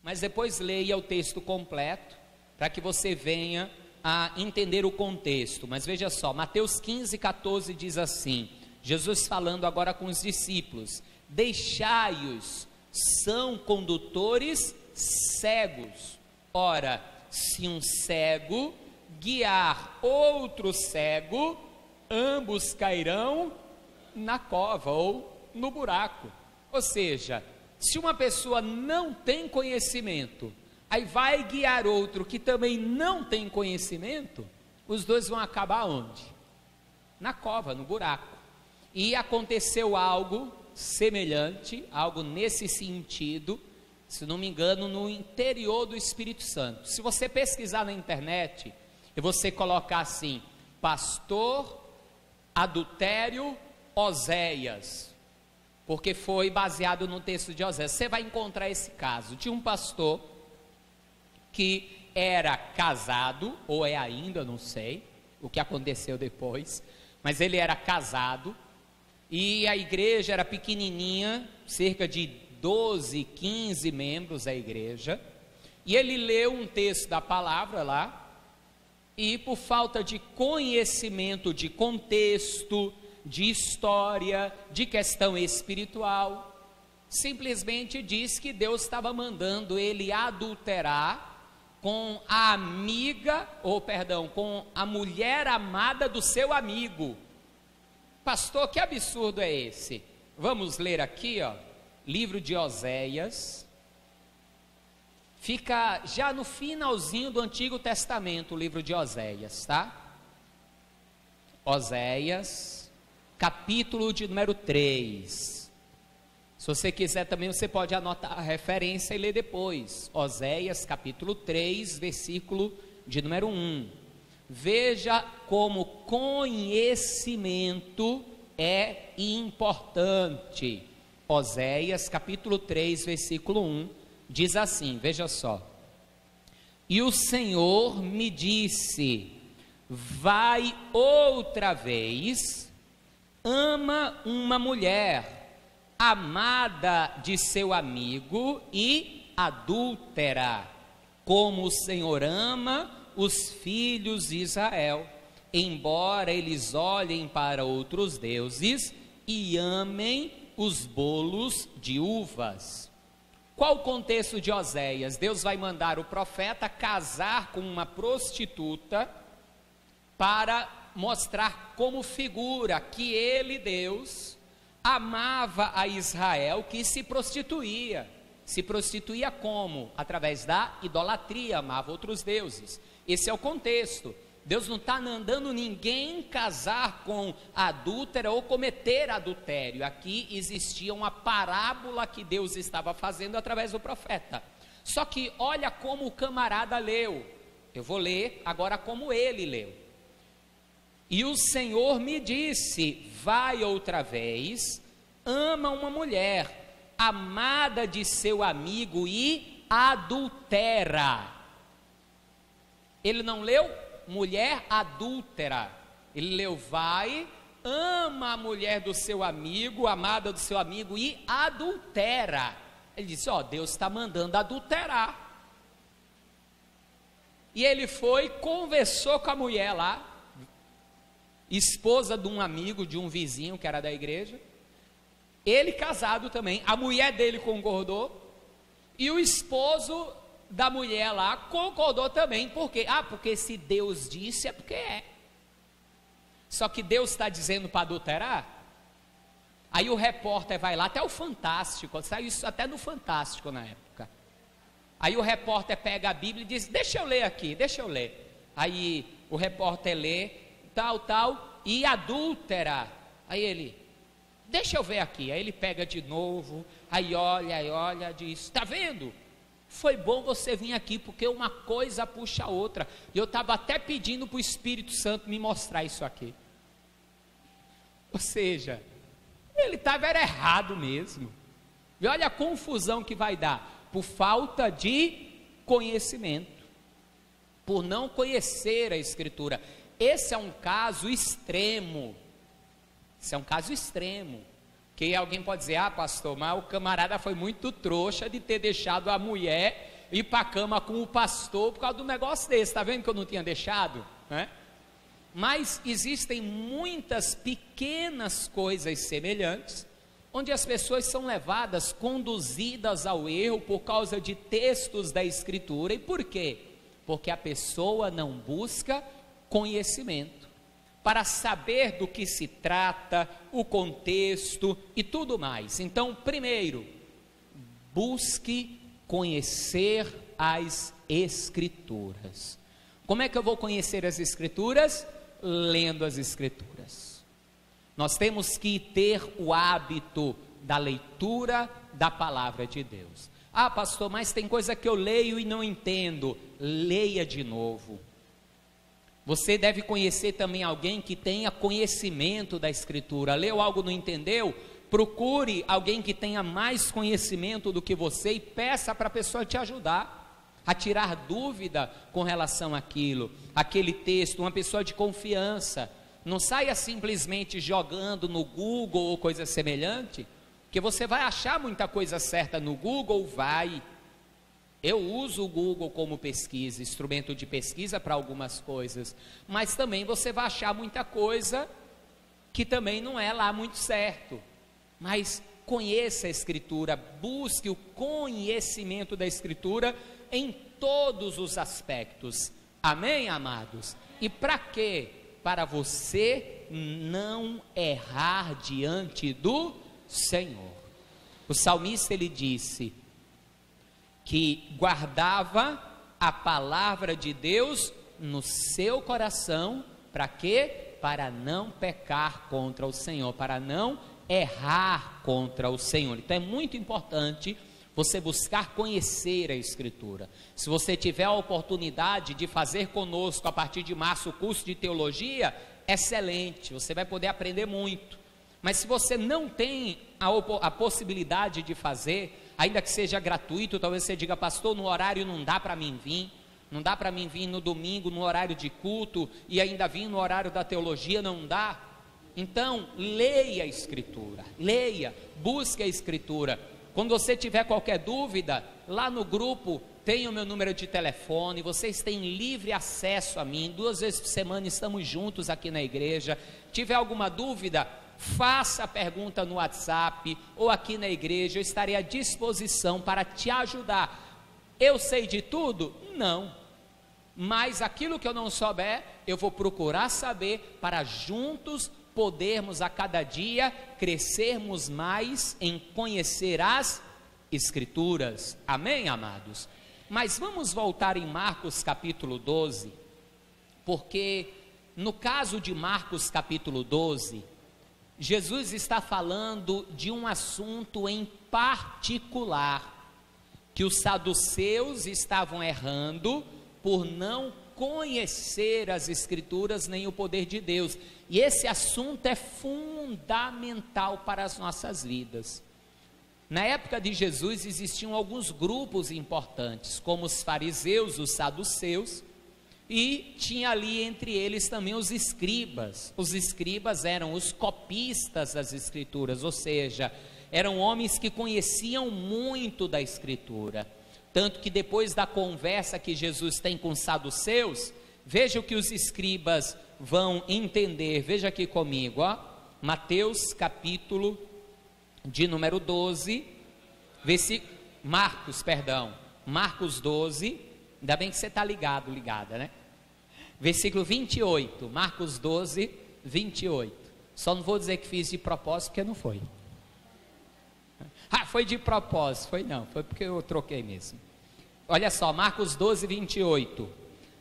mas depois leia o texto completo, para que você venha a entender o contexto. Mas veja só, Mateus 15, 14 diz assim, Jesus falando agora com os discípulos: deixai-os, são condutores cegos. Ora, se um cego guiar outro cego, ambos cairão na cova ou no buraco. Ou seja, se uma pessoa não tem conhecimento, aí vai guiar outro que também não tem conhecimento, os dois vão acabar onde? Na cova, no buraco. E aconteceu algo semelhante, algo nesse sentido, se não me engano, no interior do Espírito Santo. Se você pesquisar na internet e você colocar assim, pastor adultério Oséias, porque foi baseado no texto de Oséias, você vai encontrar esse caso de um pastor que era casado, ou é ainda, não sei o que aconteceu depois, mas ele era casado, e a igreja era pequenininha, cerca de 12, 15 membros a igreja, E ele leu um texto da palavra lá, e por falta de conhecimento de contexto, de história, de questão espiritual, simplesmente diz que Deus estava mandando ele adulterar com a amiga, com a mulher amada do seu amigo. Pastor, que absurdo é esse? Vamos ler aqui, livro de Oséias. Fica já no finalzinho do Antigo Testamento, o livro de Oséias, tá? Oséias, capítulo de número 3. Se você quiser também, você pode anotar a referência e ler depois. Oséias, capítulo 3, versículo de número 1. Veja como conhecimento é importante. Oséias, capítulo 3, versículo 1. Diz assim, veja só: e o Senhor me disse, vai outra vez, ama uma mulher, amada de seu amigo e adúltera, como o Senhor ama os filhos de Israel, embora eles olhem para outros deuses e amem os bolos de uvas. Qual o contexto de Oséias? Deus vai mandar o profeta casar com uma prostituta para mostrar como figura que ele, Deus, amava a Israel que se prostituía. Se prostituía como? Através da idolatria, amava outros deuses. Esse é o contexto. Deus não está mandando ninguém casar com adúltera ou cometer adultério. Aqui existia uma parábola que Deus estava fazendo através do profeta. Só que olha como o camarada leu. Eu vou ler agora como ele leu. E o Senhor me disse, vai outra vez, ama uma mulher, amada de seu amigo e adultera. Ele não leu mulher adúltera, ele leu vai, ama a mulher do seu amigo, amada do seu amigo e adultera. Ele disse, Deus está mandando adulterar. E ele foi, conversou com a mulher lá, esposa de um amigo, de um vizinho que era da igreja, ele casado também, a mulher dele concordou, e o esposo da mulher lá concordou também. Por quê? Porque se Deus disse é porque é. Só que Deus está dizendo para adulterar. Aí o repórter vai lá, até o Fantástico, saiu isso até no Fantástico na época. Aí o repórter pega a Bíblia e diz, deixa eu ler aqui, deixa eu ler. Aí o repórter lê, tal, e adúltera. Aí ele, deixa eu ver aqui. Aí ele pega de novo, aí olha, diz, está vendo? Foi bom você vir aqui, porque uma coisa puxa a outra. E eu estava até pedindo para o Espírito Santo me mostrar isso aqui. Ou seja, ele estava errado mesmo. E olha a confusão que vai dar, por falta de conhecimento, por não conhecer a Escritura. Esse é um caso extremo. Esse é um caso extremo. Que alguém pode dizer, pastor, mas o camarada foi muito trouxa de ter deixado a mulher ir para a cama com o pastor por causa do negócio desse. Está vendo que eu não tinha deixado? Né? Mas existem muitas pequenas coisas semelhantes, onde as pessoas são levadas, conduzidas ao erro por causa de textos da Escritura. E por quê? Porque a pessoa não busca conhecimento para saber do que se trata, o contexto e tudo mais. Então, primeiro, busque conhecer as Escrituras. Como é que eu vou conhecer as Escrituras? Lendo as Escrituras. Nós temos que ter o hábito da leitura da palavra de Deus. Pastor, mas tem coisa que eu leio e não entendo. Leia de novo. Você deve conhecer também alguém que tenha conhecimento da Escritura. Leu algo, não entendeu? Procure alguém que tenha mais conhecimento do que você e peça para a pessoa te ajudar a tirar dúvida com relação àquilo, aquele texto, uma pessoa de confiança. Não saia simplesmente jogando no Google ou coisa semelhante, porque você vai achar muita coisa certa no Google, Eu uso o Google como pesquisa, instrumento de pesquisa para algumas coisas, mas também você vai achar muita coisa que também não é lá muito certo. Mas conheça a Escritura, busque o conhecimento da Escritura em todos os aspectos. Amém, amados? E para quê? Para você não errar diante do Senhor. O salmista, ele disse que guardava a palavra de Deus no seu coração, para quê? Para não pecar contra o Senhor, para não errar contra o Senhor. Então é muito importante você buscar conhecer a Escritura. Se você tiver a oportunidade de fazer conosco a partir de março o curso de teologia, excelente, você vai poder aprender muito. Mas se você não tem a possibilidade de fazer, ainda que seja gratuito, talvez você diga: pastor, no horário não dá para mim vir, não dá para mim vir no domingo, no horário de culto, e ainda vir no horário da teologia, não dá. Então, leia a Escritura, leia, busque a Escritura. Quando você tiver qualquer dúvida, lá no grupo tem o meu número de telefone, vocês têm livre acesso a mim, 2 vezes por semana estamos juntos aqui na igreja. Tiver alguma dúvida, faça a pergunta no WhatsApp ou aqui na igreja, eu estarei à disposição para te ajudar. Eu sei de tudo? Não, mas aquilo que eu não souber, eu vou procurar saber, para juntos podermos a cada dia crescermos mais em conhecer as Escrituras. Amém, amados? Mas vamos voltar em Marcos capítulo 12, porque no caso de Marcos capítulo 12, Jesus está falando de um assunto em particular, que os saduceus estavam errando por não conhecer as Escrituras nem o poder de Deus, e esse assunto é fundamental para as nossas vidas. Na época de Jesus existiam alguns grupos importantes, como os fariseus, os saduceus, e tinha ali entre eles também os escribas. Os escribas eram os copistas das Escrituras, ou seja, eram homens que conheciam muito da Escritura. Tanto que depois da conversa que Jesus tem com os saduceus, veja o que os escribas vão entender. Veja aqui comigo, ó, Mateus capítulo de número 12, Marcos 12, ainda bem que você está ligada, né? Versículo 28, Marcos 12, 28. Só não vou dizer que fiz de propósito, porque não foi. Foi de propósito, foi não, foi porque eu troquei mesmo. Olha só, Marcos 12, 28.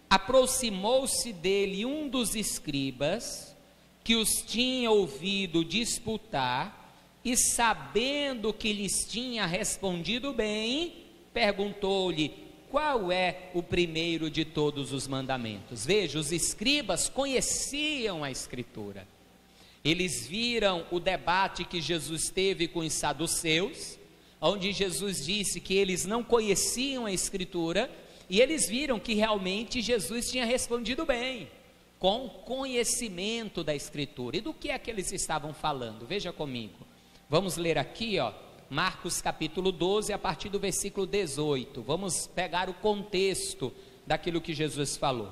Aproximou-se dele um dos escribas, que os tinha ouvido disputar, e sabendo que lhes tinha respondido bem, perguntou-lhe: qual é o primeiro de todos os mandamentos? Veja, os escribas conheciam a Escritura. Eles viram o debate que Jesus teve com os saduceus, onde Jesus disse que eles não conheciam a Escritura, e eles viram que realmente Jesus tinha respondido bem, com conhecimento da Escritura. E do que é que eles estavam falando? Veja comigo, vamos ler aqui, ó, Marcos capítulo 12, a partir do versículo 18, vamos pegar o contexto daquilo que Jesus falou.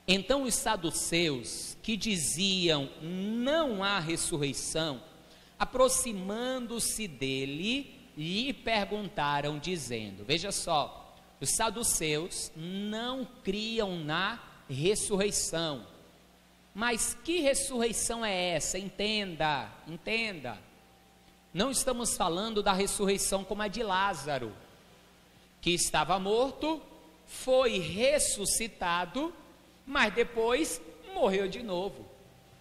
Então os saduceus, que diziam não há ressurreição, aproximando-se dele, lhe perguntaram dizendo, veja só, os saduceus não criam na ressurreição. Mas que ressurreição é essa? Entenda, não estamos falando da ressurreição como a de Lázaro, que estava morto, foi ressuscitado, mas depois morreu de novo.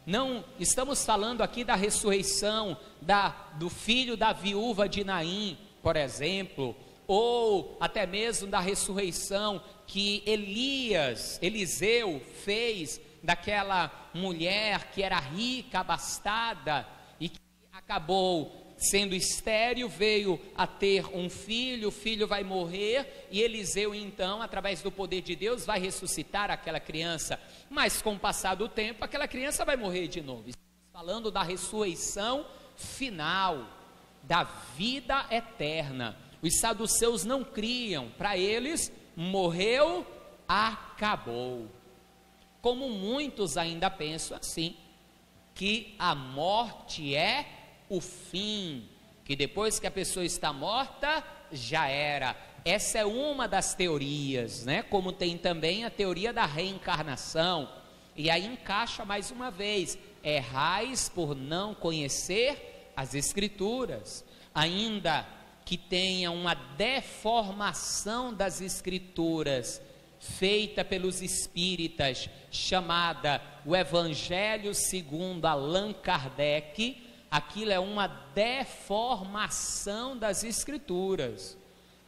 Não estamos falando aqui da ressurreição do filho da viúva de Naim, por exemplo, ou até mesmo da ressurreição que Eliseu fez daquela mulher que era rica, abastada, e que acabou sendo estéril, veio a ter um filho, o filho vai morrer, e Eliseu então, através do poder de Deus, vai ressuscitar aquela criança, mas com o passar do tempo, aquela criança vai morrer de novo. Estamos falando da ressurreição final, da vida eterna, Os saduceus não criam, para eles, morreu, acabou. Como muitos ainda pensam assim, que a morte é o fim, que depois que a pessoa está morta, já era. Essa é uma das teorias, né? Como tem também a teoria da reencarnação. E aí encaixa mais uma vez: errais por não conhecer as Escrituras. Ainda que tenha uma deformação das Escrituras, feita pelos espíritas, chamada o Evangelho segundo Allan Kardec, aquilo é uma deformação das Escrituras.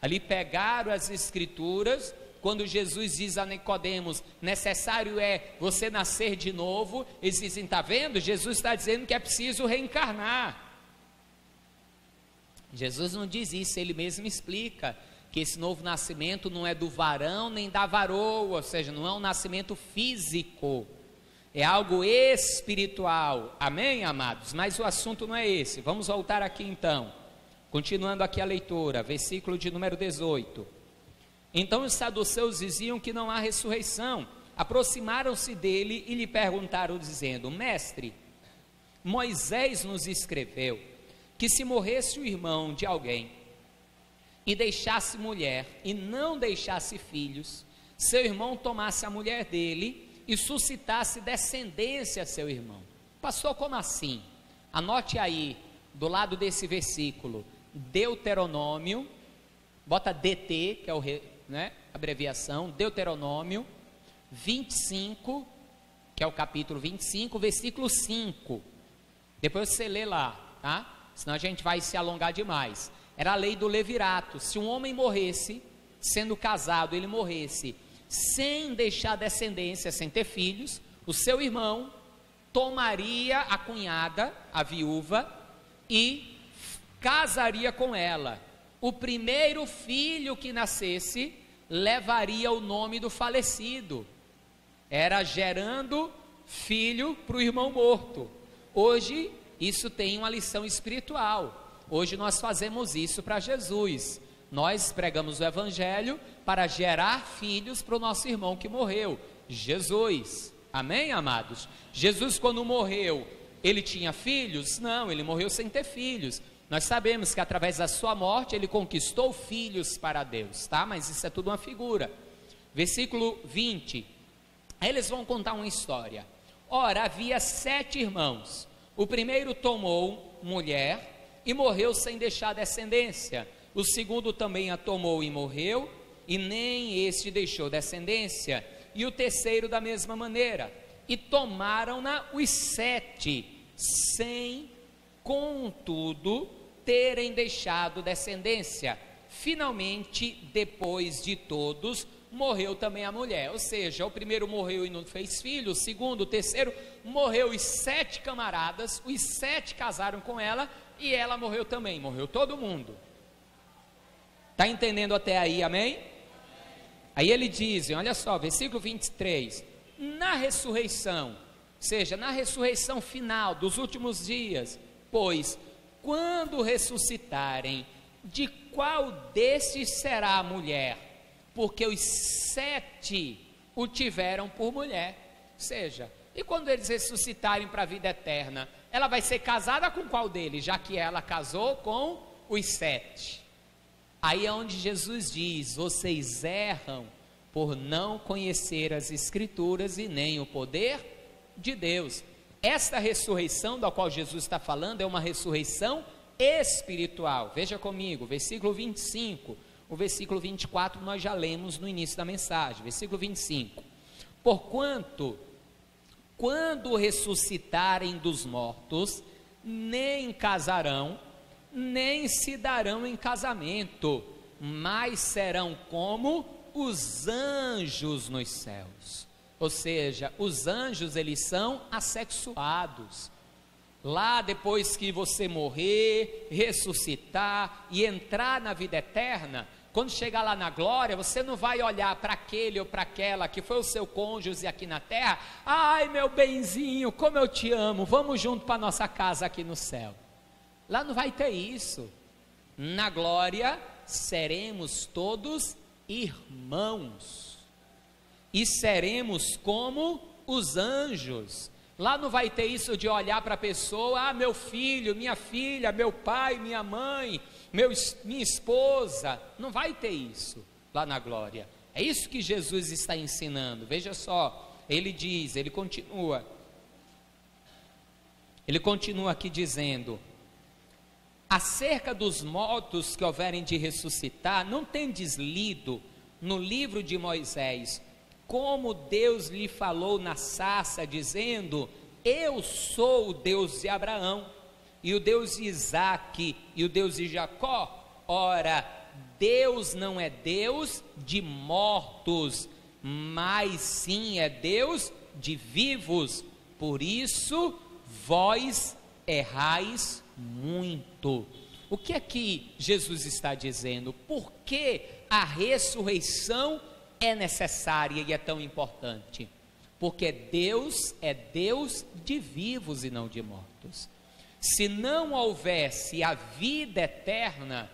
Ali pegaram as Escrituras, quando Jesus diz a Nicodemos, necessário é você nascer de novo, eles dizem, está vendo? Jesus está dizendo que é preciso reencarnar. Jesus não diz isso, ele mesmo explica que esse novo nascimento não é do varão nem da varoa, ou seja, não é um nascimento físico, é algo espiritual. Amém, amados? Mas o assunto não é esse. Vamos voltar aqui então, continuando aqui a leitura, versículo de número 18. Então os saduceus diziam que não há ressurreição. Aproximaram-se dele e lhe perguntaram dizendo, mestre, Moisés nos escreveu que se morresse o irmão de alguém e deixasse mulher e não deixasse filhos, seu irmão tomasse a mulher dele e suscitasse descendência a seu irmão. Pastor, como assim? Anote aí, do lado desse versículo, Deuteronômio, bota DT, que é abreviação, Deuteronômio 25, que é o capítulo 25, versículo 5. Depois você lê lá, tá? Senão a gente vai se alongar demais. Era a lei do levirato. Se um homem morresse, sendo casado, ele morresse sem deixar descendência, sem ter filhos, o seu irmão tomaria a cunhada, a viúva, e casaria com ela. O primeiro filho que nascesse levaria o nome do falecido. Era gerando filho para o irmão morto. Hoje isso tem uma lição espiritual. Hoje nós fazemos isso para Jesus. Nós pregamos o Evangelho para gerar filhos para o nosso irmão que morreu, Jesus. Amém, amados? Jesus, quando morreu, ele tinha filhos? Não, ele morreu sem ter filhos. Nós sabemos que através da sua morte ele conquistou filhos para Deus, tá? Mas isso é tudo uma figura. Versículo 20. Aí eles vão contar uma história. Ora, havia 7 irmãos. O primeiro tomou mulher e morreu sem deixar descendência. O segundo também a tomou e morreu, e nem este deixou descendência. E o terceiro da mesma maneira. E tomaram-na os 7, sem, contudo, terem deixado descendência. Finalmente, depois de todos, morreu também a mulher. Ou seja, o primeiro morreu e não fez filho, o segundo, o terceiro, morreu os 7 camaradas, os 7 casaram com ela, e ela morreu também, morreu todo mundo. Está entendendo até aí, amém? Aí ele diz, olha só, versículo 23, na ressurreição, ou seja, na ressurreição final dos últimos dias, pois, quando ressuscitarem, de qual destes será a mulher? Porque os 7 o tiveram por mulher. Ou seja, e quando eles ressuscitarem para a vida eterna, ela vai ser casada com qual deles? Já que ela casou com os 7. Aí é onde Jesus diz, vocês erram por não conhecer as Escrituras e nem o poder de Deus. Esta ressurreição da qual Jesus está falando é uma ressurreição espiritual. Veja comigo, versículo 25, o versículo 24 nós já lemos no início da mensagem. Versículo 25, porquanto, quando ressuscitarem dos mortos, nem casarão, nem se darão em casamento, mas serão como os anjos nos céus. Ou seja, os anjos eles são assexuados. Lá depois que você morrer, ressuscitar e entrar na vida eterna, quando chegar lá na glória, você não vai olhar para aquele ou para aquela que foi o seu cônjuge aqui na terra, ai meu benzinho, como eu te amo, vamos junto para nossa casa aqui no céu. Lá não vai ter isso. Na glória, seremos todos irmãos, e seremos como os anjos. Lá não vai ter isso de olhar para a pessoa, meu filho, minha filha, meu pai, minha mãe, minha esposa, não vai ter isso lá na glória. É isso que Jesus está ensinando. Veja só, ele diz, ele continua aqui dizendo: acerca dos mortos que houverem de ressuscitar, não tendes lido no livro de Moisés como Deus lhe falou na sarça, dizendo: eu sou o Deus de Abraão, e o Deus de Isaque, e o Deus de Jacó? Ora, Deus não é Deus de mortos, mas sim é Deus de vivos. Por isso vós errais muito. O que é que Jesus está dizendo? Por que a ressurreição é necessária e é tão importante? Porque Deus é Deus de vivos e não de mortos. Se não houvesse a vida eterna,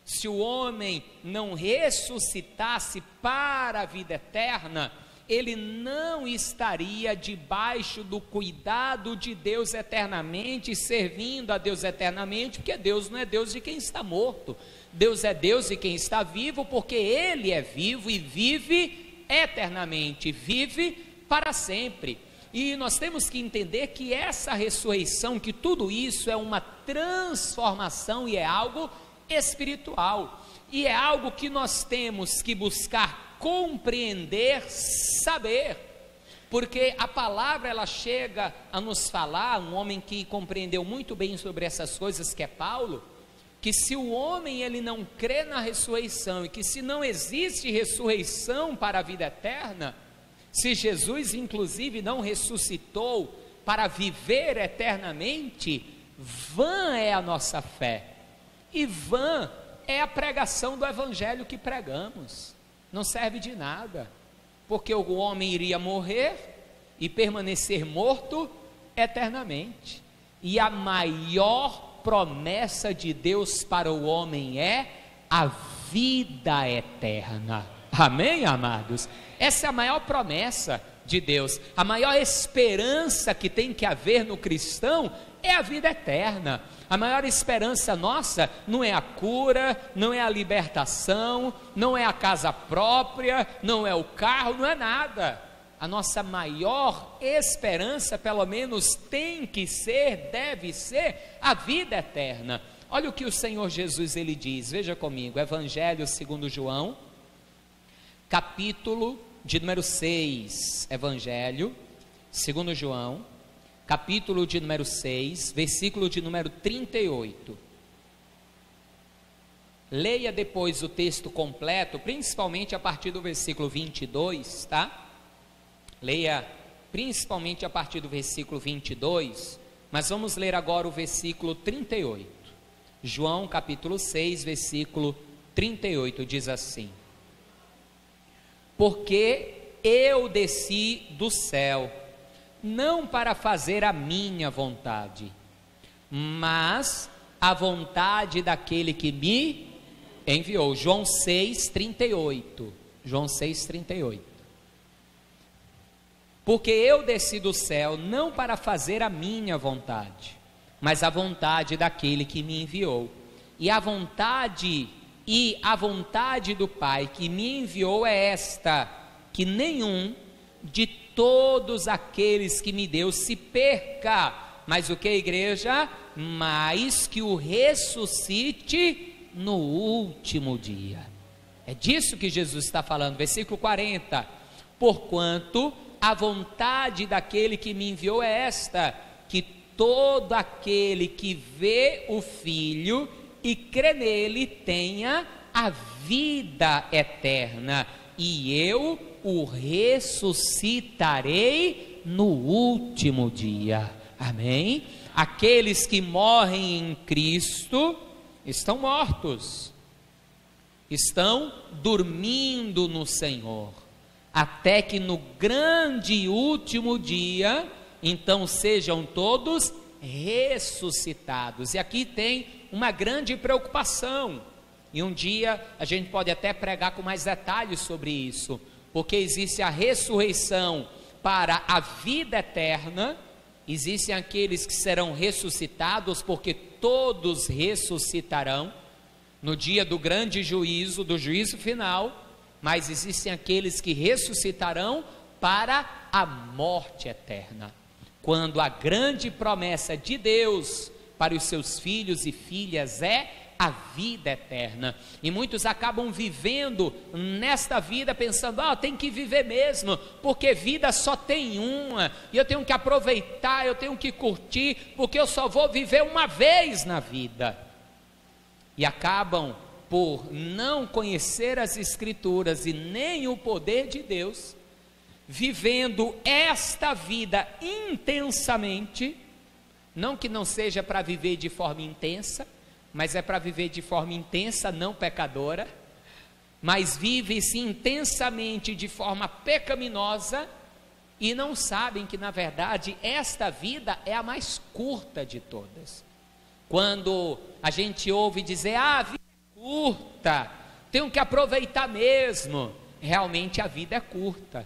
se o homem não ressuscitasse para a vida eterna, ele não estaria debaixo do cuidado de Deus eternamente, servindo a Deus eternamente, porque Deus não é Deus de quem está morto, Deus é Deus de quem está vivo, porque Ele é vivo e vive eternamente, vive para sempre. E nós temos que entender que essa ressurreição, que tudo isso é uma transformação e é algo espiritual, e é algo que nós temos que buscar compreender, saber, porque a palavra ela chega a nos falar, um homem que compreendeu muito bem sobre essas coisas, que é Paulo, que se o homem ele não crê na ressurreição, e que se não existe ressurreição para a vida eterna, se Jesus inclusive não ressuscitou para viver eternamente, vã é a nossa fé, e vã é a pregação do evangelho que pregamos. Não serve de nada, porque o homem iria morrer e permanecer morto eternamente, e a maior promessa de Deus para o homem é a vida eterna. Amém, amados? Essa é a maior promessa de Deus, a maior esperança que tem que haver no cristão é a vida eterna. A maior esperança nossa não é a cura, não é a libertação, não é a casa própria, não é o carro, não é nada. A nossa maior esperança, pelo menos tem que ser, deve ser, a vida eterna. Olha o que o Senhor Jesus ele diz, veja comigo, Evangelho segundo João, capítulo de número 6, Evangelho segundo João, capítulo de número 6, versículo de número 38. Leia depois o texto completo, principalmente a partir do versículo 22, tá? Leia principalmente a partir do versículo 22, mas vamos ler agora o versículo 38. João capítulo 6, versículo 38, diz assim: porque eu desci do céu, não para fazer a minha vontade, mas a vontade daquele que me enviou. João 6, 38. João 6, 38. Porque eu desci do céu, não para fazer a minha vontade, mas a vontade daquele que me enviou. E a vontade do Pai que me enviou é esta: que nenhum de todos aqueles que me deu se perca, mas o que, igreja? Mas que o ressuscite no último dia. É disso que Jesus está falando, versículo 40, porquanto a vontade daquele que me enviou é esta, que todo aquele que vê o Filho e crê nele tenha a vida eterna, e eu o ressuscitarei no último dia. Amém? Aqueles que morrem em Cristo estão mortos, estão dormindo no Senhor, até que no grande e último dia, então sejam todos ressuscitados. E aqui tem uma grande preocupação. E um dia a gente pode até pregar com mais detalhes sobre isso, porque existe a ressurreição para a vida eterna, existem aqueles que serão ressuscitados, porque todos ressuscitarão no dia do grande juízo, do juízo final, mas existem aqueles que ressuscitarão para a morte eterna, quando a grande promessa de Deus para os seus filhos e filhas é a vida eterna. E muitos acabam vivendo nesta vida pensando, tem que viver mesmo, porque vida só tem uma, e eu tenho que aproveitar, eu tenho que curtir, porque eu só vou viver uma vez na vida. E acabam por não conhecer as Escrituras e nem o poder de Deus, vivendo esta vida intensamente, não que não seja para viver de forma intensa, mas é para viver de forma intensa, não pecadora, mas vive-se intensamente de forma pecaminosa, e não sabem que na verdade esta vida é a mais curta de todas. Quando a gente ouve dizer, a vida é curta, tenho que aproveitar mesmo, realmente a vida é curta.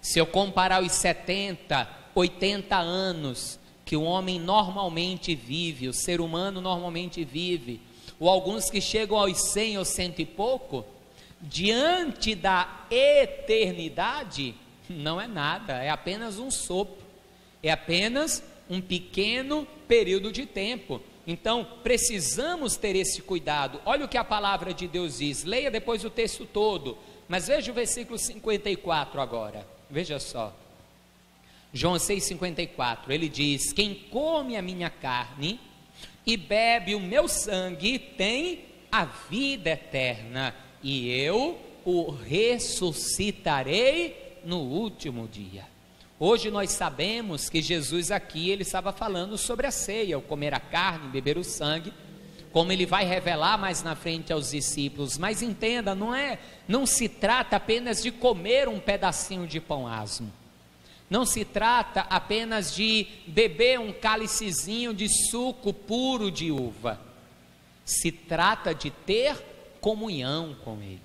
Se eu comparar os 70, 80 anos que o homem normalmente vive, o ser humano normalmente vive, ou alguns que chegam aos 100 ou 100 e pouco, diante da eternidade, não é nada, é apenas um sopro, é apenas um pequeno período de tempo. Então precisamos ter esse cuidado. Olha o que a palavra de Deus diz, leia depois o texto todo, mas veja o versículo 54 agora, veja só. João 6,54, ele diz, quem come a minha carne e bebe o meu sangue tem a vida eterna, e eu o ressuscitarei no último dia. Hoje nós sabemos que Jesus aqui, ele estava falando sobre a ceia, o comer a carne, beber o sangue, como ele vai revelar mais na frente aos discípulos. Mas entenda, não se trata apenas de comer um pedacinho de pão asmo, não se trata apenas de beber um cálicezinho de suco puro de uva, se trata de ter comunhão com Ele,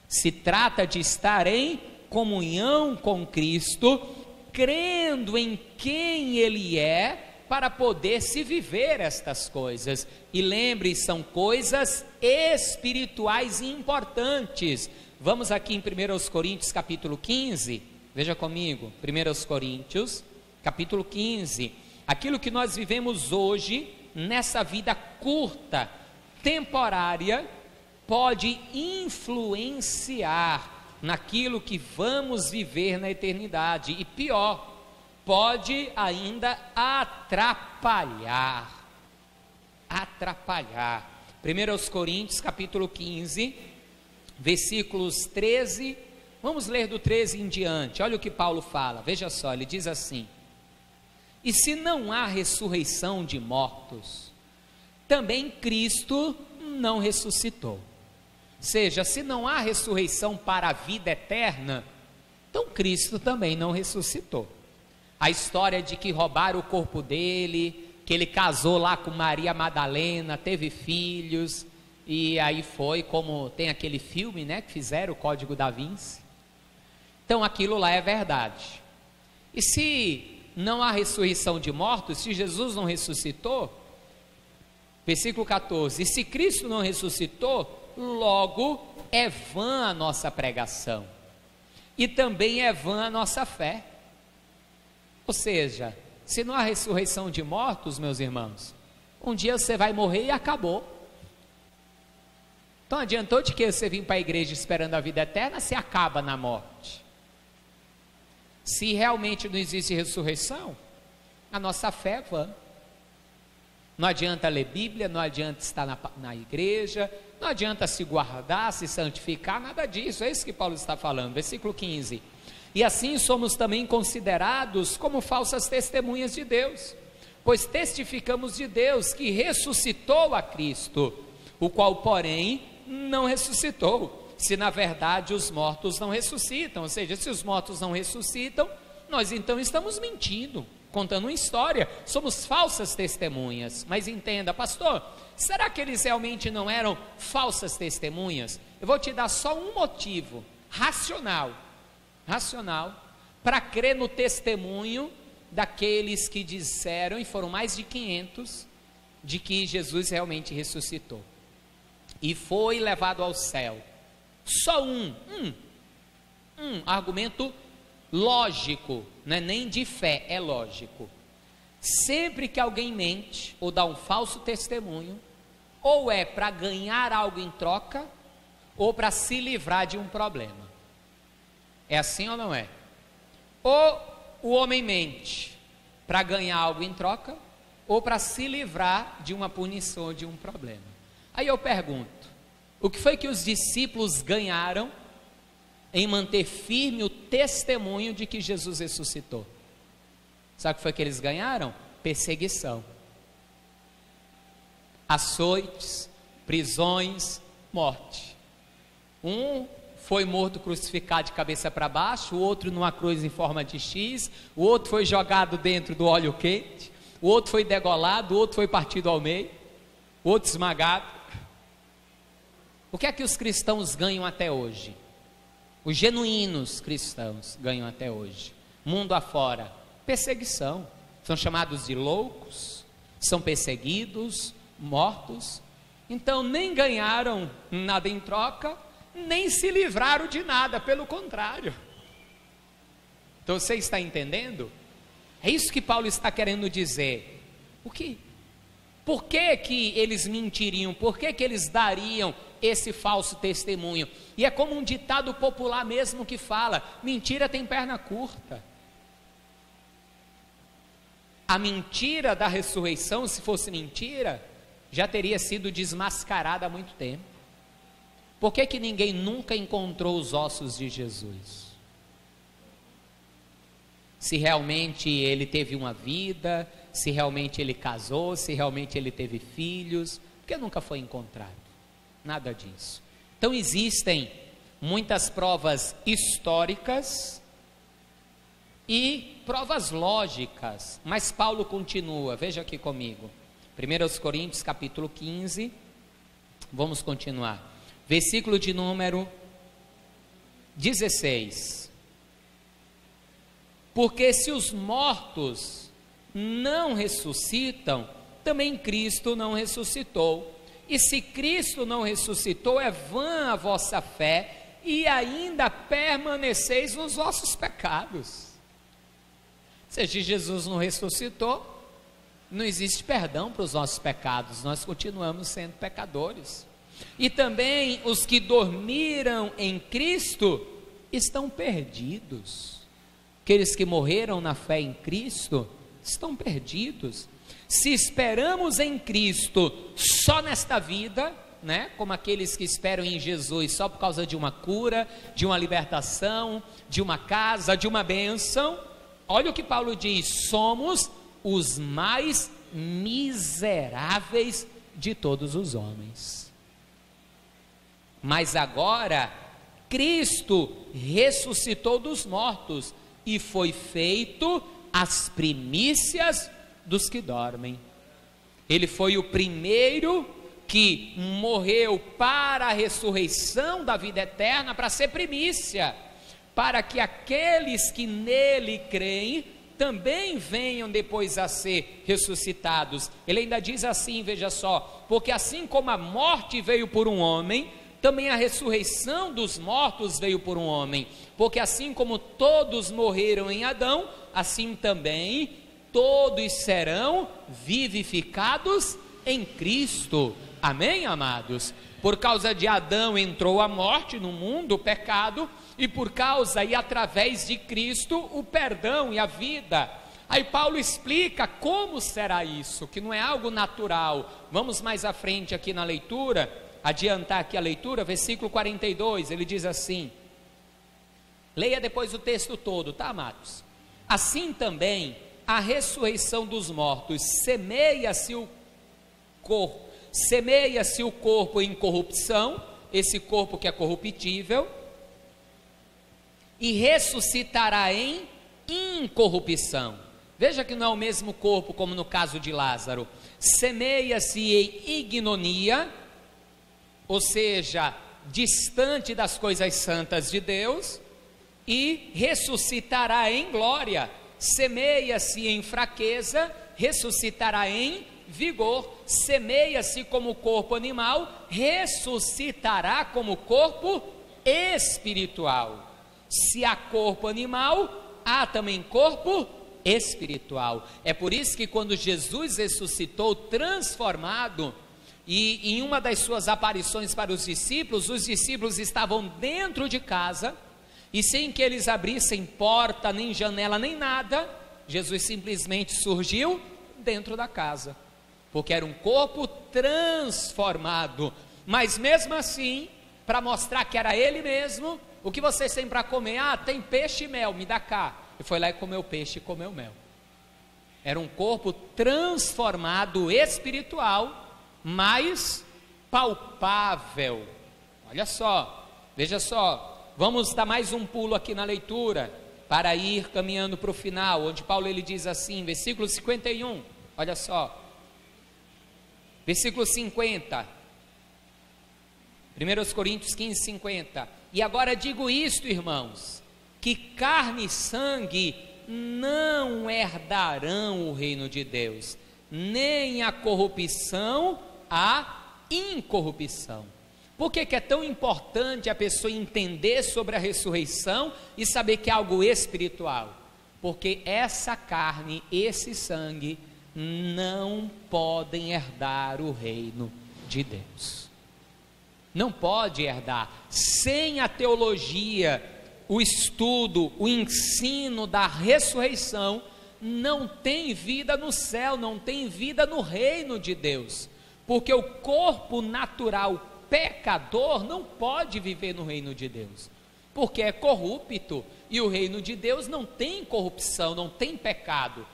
se trata de estar em comunhão com Cristo, crendo em quem Ele é, para poder se viver estas coisas. E lembre, são coisas espirituais e importantes. Vamos aqui em 1 Coríntios capítulo 15, veja comigo, 1 Coríntios, capítulo 15, aquilo que nós vivemos hoje, nessa vida curta, temporária, pode influenciar naquilo que vamos viver na eternidade, e pior, pode ainda atrapalhar. 1 Coríntios, capítulo 15, versículos 13, vamos ler do 13 em diante. Olha o que Paulo fala, veja só, ele diz assim: e se não há ressurreição de mortos, também Cristo não ressuscitou. Ou seja, se não há ressurreição para a vida eterna, então Cristo também não ressuscitou. A história de que roubaram o corpo dele, que ele casou lá com Maria Madalena, teve filhos, e aí foi como tem aquele filme, né, que fizeram, o Código da Vinci. Então aquilo lá é verdade. E se não há ressurreição de mortos, se Jesus não ressuscitou, versículo 14, e se Cristo não ressuscitou, logo é vã a nossa pregação, e também é vã a nossa fé. Ou seja, se não há ressurreição de mortos, meus irmãos, um dia você vai morrer e acabou. Então adiantou de que você vir para a igreja esperando a vida eterna, se acaba na morte. Se realmente não existe ressurreição, a nossa fé é vã. Não adianta ler Bíblia, não adianta estar na igreja, não adianta se guardar, se santificar, nada disso. É isso que Paulo está falando, versículo 15. E assim somos também considerados como falsas testemunhas de Deus, pois testificamos de Deus que ressuscitou a Cristo, o qual porém não ressuscitou, se na verdade os mortos não ressuscitam. Ou seja, se os mortos não ressuscitam, nós então estamos mentindo. contando uma história, somos falsas testemunhas. Mas entenda, pastor, será que eles realmente não eram falsas testemunhas? Eu vou te dar só um motivo racional para crer no testemunho daqueles que disseram, e foram mais de 500, de que Jesus realmente ressuscitou e foi levado ao céu. Só um argumento lógico, não é nem de fé, é lógico. Sempre que alguém mente ou dá um falso testemunho, ou é para ganhar algo em troca, ou para se livrar de um problema. É assim ou não é? Ou o homem mente para ganhar algo em troca, ou para se livrar de uma punição, de um problema. Aí eu pergunto, o que foi que os discípulos ganharam em manter firme o testemunho de que Jesus ressuscitou? Sabe o que foi que eles ganharam? Perseguição, açoites, prisões, morte. Um foi morto crucificado de cabeça para baixo, o outro numa cruz em forma de X, o outro foi jogado dentro do óleo quente, o outro foi degolado, o outro foi partido ao meio, o outro esmagado. O que é que os cristãos ganham até hoje? Os genuínos cristãos ganham até hoje, mundo afora, perseguição. São chamados de loucos, são perseguidos, mortos. Então nem ganharam nada em troca, nem se livraram de nada, pelo contrário. Então você está entendendo? É isso que Paulo está querendo dizer. Por que que eles mentiriam? Por que que eles dariam esse falso testemunho? E é como um ditado popular mesmo que fala: mentira tem perna curta. A mentira da ressurreição, se fosse mentira, já teria sido desmascarada há muito tempo. Por que que ninguém nunca encontrou os ossos de Jesus? Se realmente ele teve uma vida, se realmente ele casou, se realmente ele teve filhos, por que nunca foi encontrado? Nada disso. Então existem muitas provas históricas e provas lógicas, mas Paulo continua, veja aqui comigo, 1 Coríntios capítulo 15, vamos continuar, versículo de número 16, porque se os mortos não ressuscitam, também Cristo não ressuscitou, e se Cristo não ressuscitou, é vã a vossa fé, e ainda permaneceis nos vossos pecados. Se Jesus não ressuscitou, não existe perdão para os nossos pecados, nós continuamos sendo pecadores. E também os que dormiram em Cristo estão perdidos. Aqueles que morreram na fé em Cristo estão perdidos. Se esperamos em Cristo só nesta vida, né, como aqueles que esperam em Jesus só por causa de uma cura, de uma libertação, de uma casa, de uma bênção, olha o que Paulo diz: somos os mais miseráveis de todos os homens. Mas agora Cristo ressuscitou dos mortos e foi feito as primícias dos que dormem. Ele foi o primeiro que morreu para a ressurreição da vida eterna, para ser primícia, para que aqueles que nele creem também venham depois a ser ressuscitados. Ele ainda diz assim, veja só: porque assim como a morte veio por um homem, também a ressurreição dos mortos veio por um homem, porque assim como todos morreram em Adão, assim também todos serão vivificados em Cristo. Amém, amados? Por causa de Adão entrou a morte no mundo, o pecado, e por causa e através de Cristo o perdão e a vida. Aí Paulo explica como será isso, que não é algo natural. Vamos mais à frente aqui na leitura, adiantar aqui a leitura, versículo 42, ele diz assim, leia depois o texto todo, tá, amados? Assim também a ressurreição dos mortos, semeia-se o corpo em corrupção, esse corpo que é corruptível, e ressuscitará em incorrupção, Veja que não é o mesmo corpo como no caso de Lázaro. Semeia-se em ignomínia, ou seja, distante das coisas santas de Deus, e ressuscitará em glória. Semeia-se em fraqueza, ressuscitará em vigor. Semeia-se como corpo animal, ressuscitará como corpo espiritual. Se há corpo animal, há também corpo espiritual. É por isso que quando Jesus ressuscitou transformado, e em uma das suas aparições para os discípulos estavam dentro de casa, e sem que eles abrissem porta, nem janela, nem nada, Jesus simplesmente surgiu dentro da casa, porque era um corpo transformado. Mas mesmo assim, para mostrar que era ele mesmo, o que vocês têm para comer? Ah, tem peixe e mel, me dá cá. E foi lá e comeu peixe e comeu mel. Era um corpo transformado espiritual, mais palpável. Olha só, veja só, vamos dar mais um pulo aqui na leitura, para ir caminhando para o final, onde Paulo ele diz assim, versículo 51, olha só, versículo 50, 1 Coríntios 15, 50, e agora digo isto, irmãos, que carne e sangue não herdarão o reino de Deus, nem a corrupção, a incorrupção. Por que é tão importante a pessoa entender sobre a ressurreição e saber que é algo espiritual? Porque essa carne, esse sangue, não podem herdar o reino de Deus. Não pode herdar. Sem a teologia, o estudo, o ensino da ressurreição, não tem vida no céu, não tem vida no reino de Deus. Porque o corpo natural pecador não pode viver no reino de Deus, porque é corrupto, e o reino de Deus não tem corrupção, não tem pecado.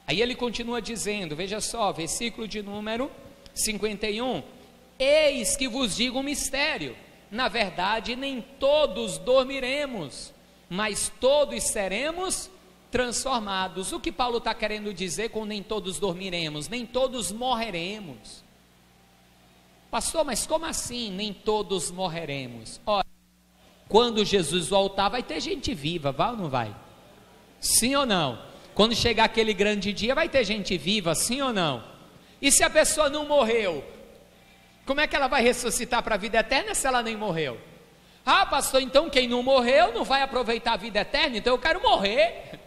Aí ele continua dizendo, veja só, versículo de número 51, eis que vos digo um mistério, na verdade nem todos dormiremos, mas todos seremos transformados. O que Paulo está querendo dizer com nem todos dormiremos? Nem todos morreremos. Pastor, mas como assim nem todos morreremos? Olha, quando Jesus voltar vai ter gente viva, vai ou não vai? Sim ou não? Quando chegar aquele grande dia vai ter gente viva, sim ou não? E se a pessoa não morreu, como é que ela vai ressuscitar para a vida eterna se ela nem morreu? Ah, pastor, então quem não morreu não vai aproveitar a vida eterna, então eu quero morrer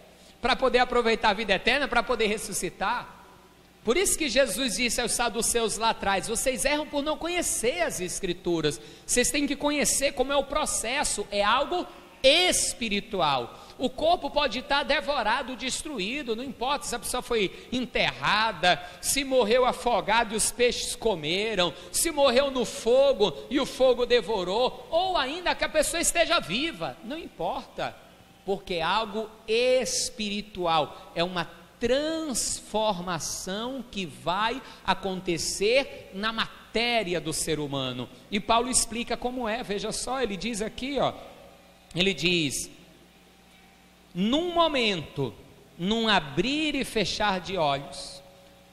para poder aproveitar a vida eterna, para poder ressuscitar. Por isso que Jesus disse aos saduceus lá atrás, vocês erram por não conhecer as escrituras, vocês têm que conhecer como é o processo, é algo espiritual. O corpo pode estar devorado, destruído, não importa se a pessoa foi enterrada, se morreu afogado e os peixes comeram, se morreu no fogo e o fogo devorou, ou ainda que a pessoa esteja viva, não importa, porque é algo espiritual, é uma transformação que vai acontecer na matéria do ser humano. E Paulo explica como é, veja só, ele diz aqui, ó, ele diz, num momento, num abrir e fechar de olhos,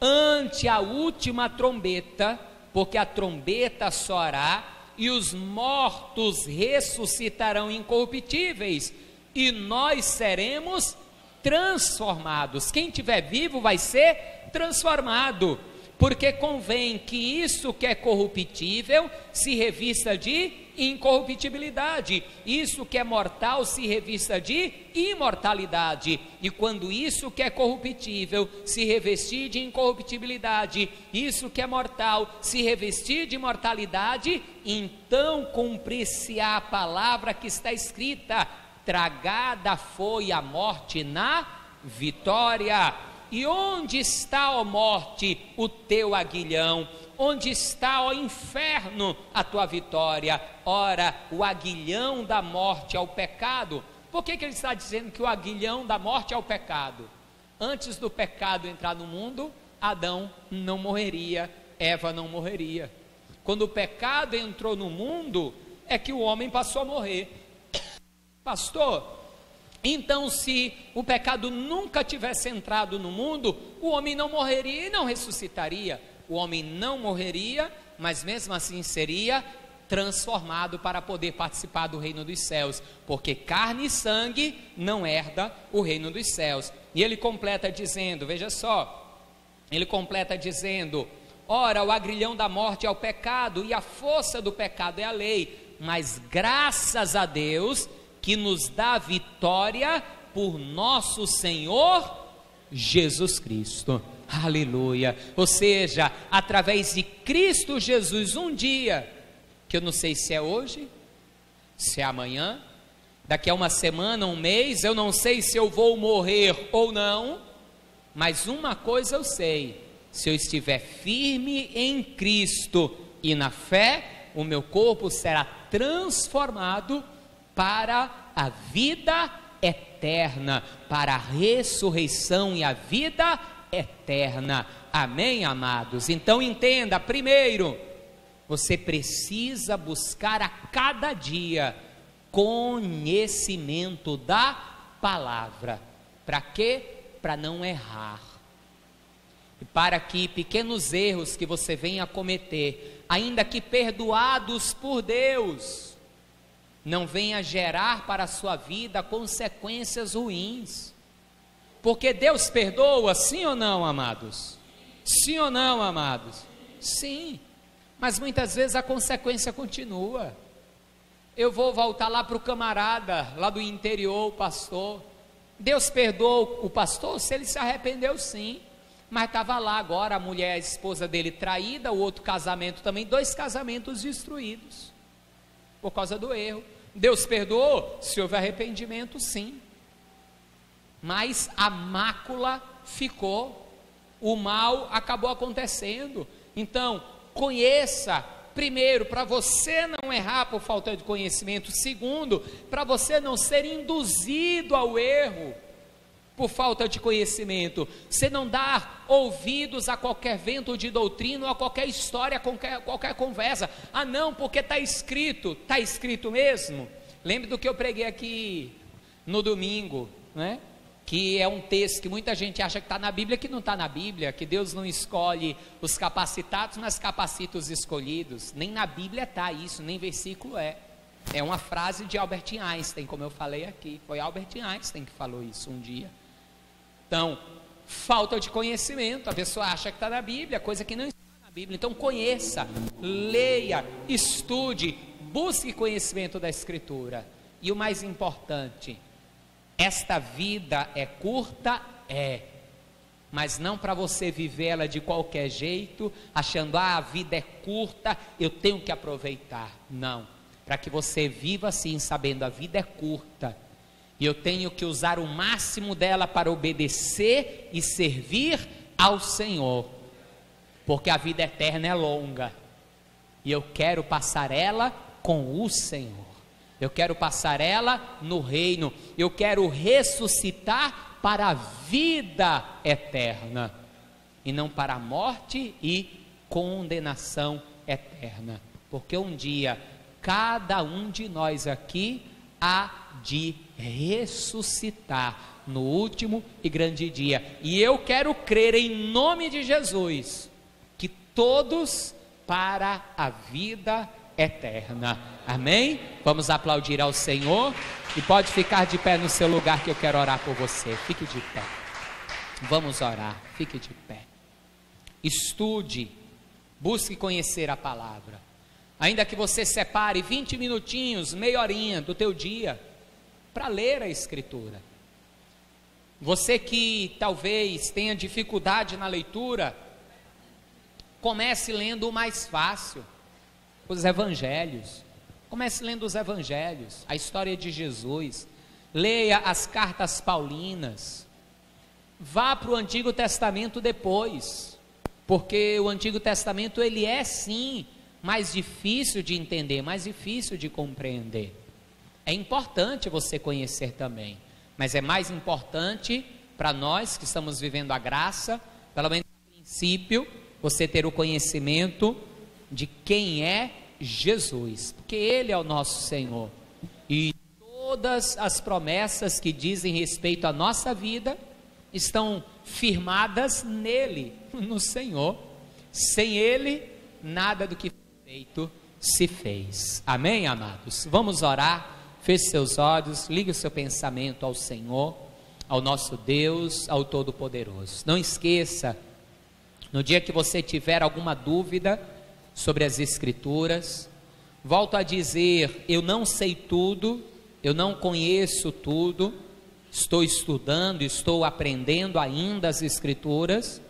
ante a última trombeta, porque a trombeta soará, e os mortos ressuscitarão incorruptíveis, e nós seremos transformados. Quem estiver vivo vai ser transformado, porque convém que isso que é corruptível se revista de incorruptibilidade, isso que é mortal se revista de imortalidade, e quando isso que é corruptível se revestir de incorruptibilidade, isso que é mortal se revestir de imortalidade, então cumprir-se-á a palavra que está escrita, tragada foi a morte na vitória. E onde está, ó morte, o teu aguilhão? Onde está, ó inferno, a tua vitória? Ora, o aguilhão da morte é o pecado. Por que ele está dizendo que o aguilhão da morte é o pecado? Antes do pecado entrar no mundo, Adão não morreria, Eva não morreria. Quando o pecado entrou no mundo, é que o homem passou a morrer. Pastor, Então, se o pecado nunca tivesse entrado no mundo, o homem não morreria e não ressuscitaria. O homem não morreria, mas mesmo assim seria transformado para poder participar do reino dos céus, porque carne e sangue não herda o reino dos céus. E ele completa dizendo, veja só, ele completa dizendo: ora, o agrilhão da morte é o pecado, e a força do pecado é a lei, mas graças a Deus que nos dá vitória por nosso Senhor Jesus Cristo. Aleluia. Ou seja, através de Cristo Jesus, um dia, que eu não sei se é hoje, se é amanhã, daqui a uma semana, um mês, eu não sei se eu vou morrer ou não, mas uma coisa eu sei: se eu estiver firme em Cristo e na fé, o meu corpo será transformado para a vida eterna, para a ressurreição e a vida eterna. Amém, amados? Então entenda, primeiro, você precisa buscar a cada dia conhecimento da palavra. Para quê? Para não errar. E para que pequenos erros que você venha a cometer, ainda que perdoados por Deus, não venha gerar para a sua vida consequências ruins. Porque Deus perdoa, sim ou não, amados? Sim ou não, amados? Sim, mas muitas vezes a consequência continua. Eu vou voltar lá para o camarada, lá do interior, o pastor. Deus perdoou o pastor se ele se arrependeu, sim, mas estava lá agora a mulher, a esposa dele traída, o outro casamento também, 2 casamentos destruídos, por causa do erro. Deus perdoou se houve arrependimento, sim, mas a mácula ficou, o mal acabou acontecendo. Então, conheça, primeiro, para você não errar por falta de conhecimento; segundo, para você não ser induzido ao erro por falta de conhecimento. Você não dar ouvidos a qualquer vento de doutrina, ou a qualquer história, a qualquer conversa. Ah não, porque está escrito mesmo? Lembre do que eu preguei aqui no domingo, né? Que é um texto que muita gente acha que está na Bíblia, que não está na Bíblia, que Deus não escolhe os capacitados, mas capacita os escolhidos. Nem na Bíblia está isso, nem versículo é. É uma frase de Albert Einstein, como eu falei aqui. Foi Albert Einstein que falou isso um dia. Então, falta de conhecimento, a pessoa acha que está na Bíblia, coisa que não está na Bíblia. Então conheça, leia, estude, busque conhecimento da Escritura. E o mais importante, esta vida é curta? É, mas não para você vivê-la de qualquer jeito, achando, a vida é curta, eu tenho que aproveitar. Não, para que você viva assim, sabendo, a vida é curta, e eu tenho que usar o máximo dela para obedecer e servir ao Senhor, porque a vida eterna é longa, e eu quero passar ela com o Senhor. Eu quero passar ela no reino, eu quero ressuscitar para a vida eterna, e não para a morte e condenação eterna, porque um dia, cada um de nós aqui há de ressuscitar no último e grande dia, e eu quero crer em nome de Jesus, que todos para a vida eterna. Amém? Vamos aplaudir ao Senhor, e pode ficar de pé no seu lugar, que eu quero orar por você. Fique de pé, vamos orar, fique de pé. Estude, busque conhecer a palavra, ainda que você separe 20 minutinhos, meia horinha do teu dia, para ler a Escritura. Você que talvez tenha dificuldade na leitura, comece lendo o mais fácil, os Evangelhos. Comece lendo os Evangelhos, a história de Jesus. Leia as cartas paulinas. Vá para o Antigo Testamento depois, porque o Antigo Testamento ele é sim mais difícil de entender, mais difícil de compreender. É importante você conhecer também, mas é mais importante para nós que estamos vivendo a graça, pelo menos no princípio, você ter o conhecimento de quem é Jesus, porque Ele é o nosso Senhor, e todas todas as promessas que dizem respeito à nossa vida estão firmadas nele, no Senhor. Sem ele, nada do que foi feito se fez. Amém, amados? Vamos orar. Feche seus olhos, ligue o seu pensamento ao Senhor, ao nosso Deus, ao Todo-Poderoso. Não esqueça, no dia que você tiver alguma dúvida sobre as Escrituras, volto a dizer, eu não sei tudo, eu não conheço tudo, estou estudando, estou aprendendo ainda as Escrituras,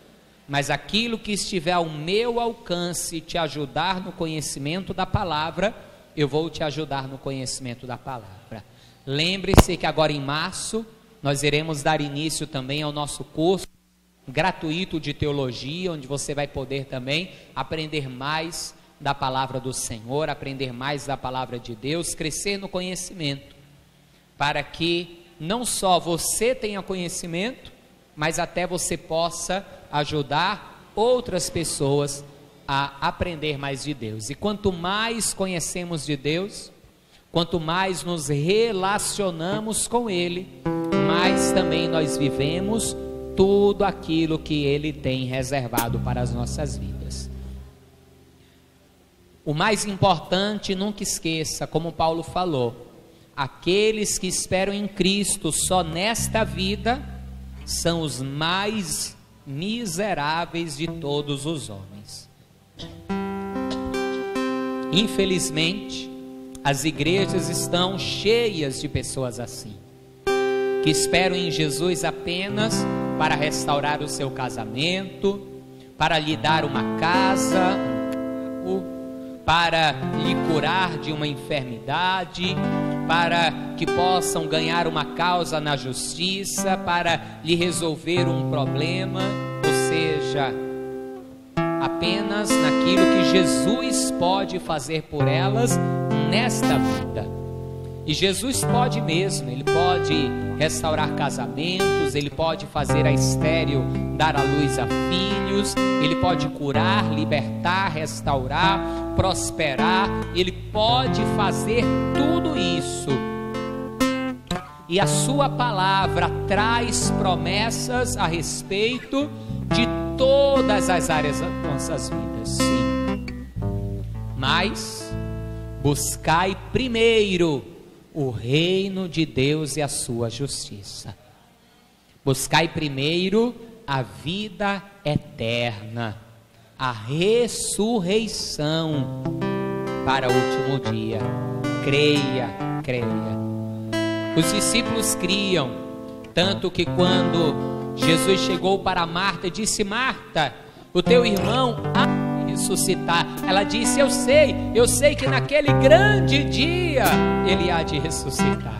mas aquilo que estiver ao meu alcance te ajudar no conhecimento da palavra, eu vou te ajudar no conhecimento da palavra. Lembre-se que agora em março, nós iremos dar início também ao nosso curso gratuito de teologia, onde você vai poder também aprender mais da palavra do Senhor, aprender mais da palavra de Deus, crescer no conhecimento, para que não só você tenha conhecimento, mas até você possa ajudar outras pessoas a aprender mais de Deus. E quanto mais conhecemos de Deus, quanto mais nos relacionamos com Ele, mais também nós vivemos tudo aquilo que Ele tem reservado para as nossas vidas. O mais importante, nunca esqueça, como Paulo falou, aqueles que esperam em Cristo só nesta vida, são os mais miseráveis de todos os homens. Infelizmente, as igrejas estão cheias de pessoas assim, que esperam em Jesus apenas para restaurar o seu casamento, para lhe dar uma casa, para lhe curar de uma enfermidade, para que possam ganhar uma causa na justiça, para lhe resolver um problema, ou seja, apenas naquilo que Jesus pode fazer por elas nesta vida. E Jesus pode mesmo, Ele pode restaurar casamentos, Ele pode fazer a estéril dar à luz a filhos, Ele pode curar, libertar, restaurar, prosperar, Ele pode fazer tudo isso. E a sua palavra traz promessas a respeito de todas as áreas das nossas vidas, sim. Mas buscai primeiro o reino de Deus e a sua justiça. Buscai primeiro a vida eterna, a ressurreição para o último dia. Creia, creia. Os discípulos criam, tanto que quando Jesus chegou para Marta, disse: Marta, o teu irmão há de ressuscitar. Ela disse: eu sei que naquele grande dia ele há de ressuscitar.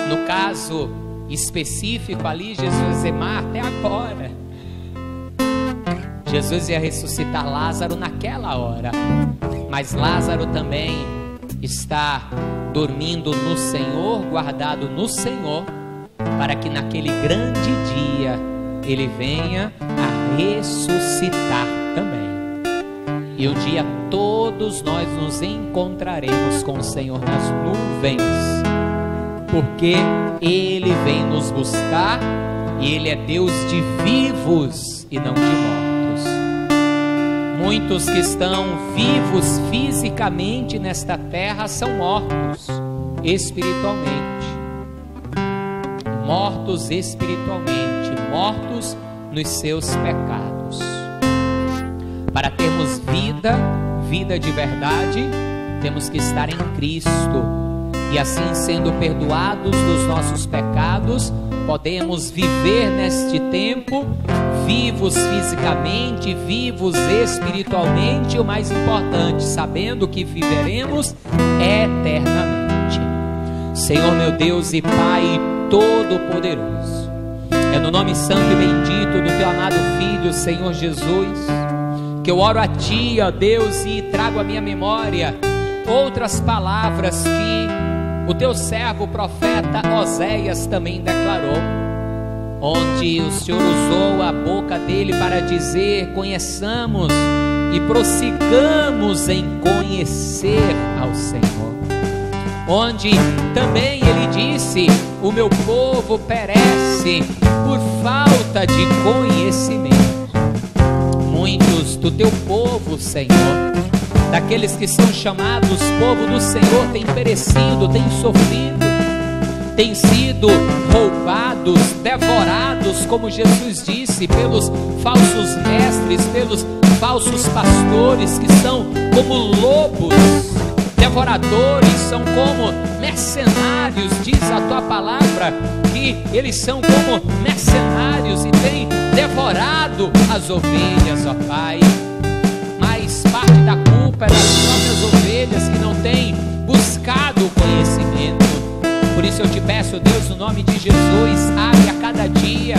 No caso específico ali, Jesus ia dizer: Marta, é agora. Jesus ia ressuscitar Lázaro naquela hora, mas Lázaro também está dormindo no Senhor, guardado no Senhor, para que naquele grande dia ele venha a ressuscitar também. E um dia todos nós nos encontraremos com o Senhor nas nuvens, porque Ele vem nos buscar e Ele é Deus de vivos e não de mortos. Muitos que estão vivos fisicamente nesta terra são mortos espiritualmente. Mortos espiritualmente, mortos nos seus pecados. Para termos vida de verdade, temos que estar em Cristo. E assim, sendo perdoados dos nossos pecados, podemos viver neste tempo, vivos fisicamente, vivos espiritualmente, e o mais importante, sabendo que viveremos eternamente. Senhor meu Deus e Pai Todo-Poderoso, é no nome santo e bendito do Teu amado Filho, Senhor Jesus, que eu oro a Ti, ó Deus, e trago à minha memória outras palavras que o Teu servo, o profeta Oséias, também declarou, onde o Senhor usou a boca dele para dizer: conheçamos e prossigamos em conhecer ao Senhor. onde também ele disse: o meu povo perece por falta de conhecimento. Muitos do teu povo, Senhor, daqueles que são chamados povo do Senhor, têm perecido, têm sofrido, têm sido roubados, devorados, como Jesus disse, pelos falsos mestres, pelos falsos pastores, que são como lobos devoradores, são como mercenários. Diz a tua palavra que eles são como mercenários e têm devorado as ovelhas, ó Pai. Mas parte da culpa é das próprias ovelhas que não têm buscado o conhecimento. Por isso eu te peço, Deus, no nome de Jesus, abre a cada dia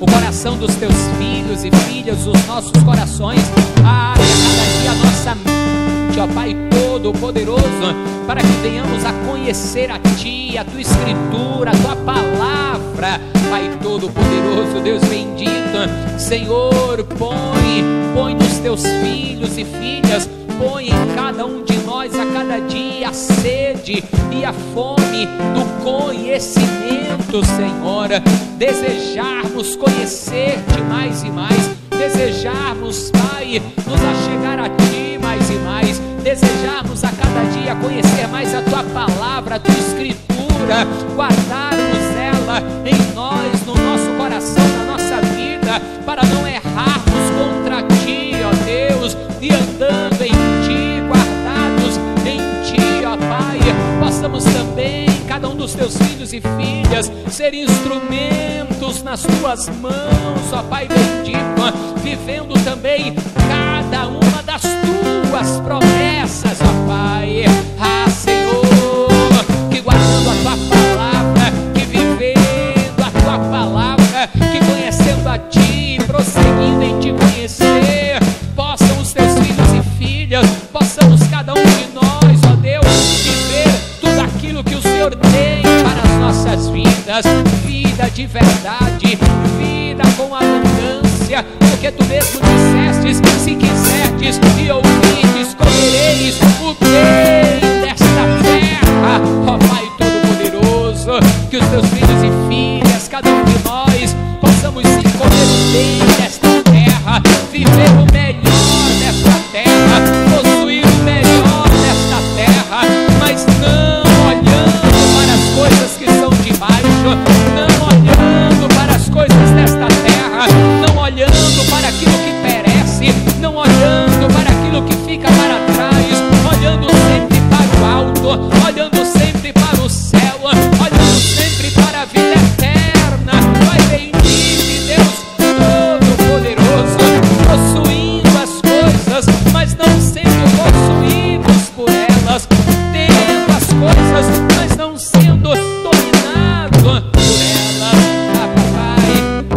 o coração dos teus filhos e filhas, os nossos corações, abre a cada dia a nossa mente, ó Pai Todo-Poderoso, para que venhamos a conhecer a Ti, a Tua Escritura, a Tua Palavra, Pai Todo-Poderoso, Deus bendito. Senhor, põe nos teus filhos e filhas, põe em cada um de nós a cada dia a sede e a fome do conhecimento, Senhor. Desejarmos conhecer-te mais e mais, desejarmos, Pai, nos achegar a Ti mais e mais, desejarmos a cada dia conhecer mais a Tua Palavra, a Tua Escritura, guardarmos ela em nós, no nosso coração, na nossa vida, para não errarmos contra Ti, ó Deus, e andando em Ti, guardados em Ti, ó Pai, possamos também, cada um dos Teus filhos e filhas, ser instrumentos nas Tuas mãos, ó Pai bendito, vivendo também cada uma das Tuas promessas, ó Pai. Ah, Senhor, que guardando a Tua palavra, que vivendo a Tua palavra, que conhecendo a Ti, prosseguindo em Te conhecer, possam os Teus filhos e filhas, possamos cada um de nós, ó Deus, viver tudo aquilo que o Senhor tem para as nossas vidas, vida de verdade, vida com abundância, porque Tu mesmo dissestes: se quiserdes e ouvirdes, comereis o bem desta terra, ó Pai Todo-Poderoso. Que os Teus filhos e filhas, cada um de nós, possamos sim comer o bem desta terra, viver o melhor desta terra, possuir o melhor desta terra, mas não olhando para as coisas que são de baixo, não olhando para as coisas desta terra, não olhando para aquilo que perece, não olhando para aquilo que fica para trás, olhando sempre para o alto, olhando sempre para o céu, olhando sempre para a vida eterna. Pai bendito, Deus Todo-Poderoso, possuindo as coisas, mas não sendo possuídos por elas, tendo as coisas, mas não sendo dominados por elas. Ah, Papai,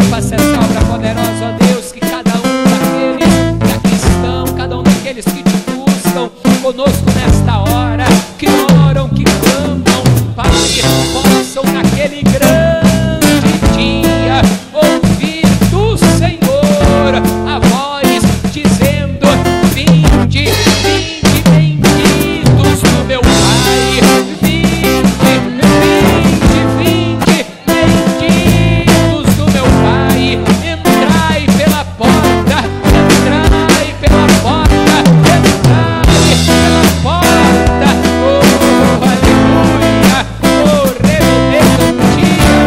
faça essa obra poderosa, ó Deus, que cada um daqueles que aqui estão, cada um daqueles que Te buscam conosco nesta hora, que oram, que clamam, Pai, possam naquele grande dia ouvir do Senhor a voz dizendo: vinde, vinde, benditos do meu Pai, vinde, vinde, vinde, benditos do meu Pai, entrai pela porta, entrai pela porta, entrai pela porta, oh aleluia, oh rebecantia,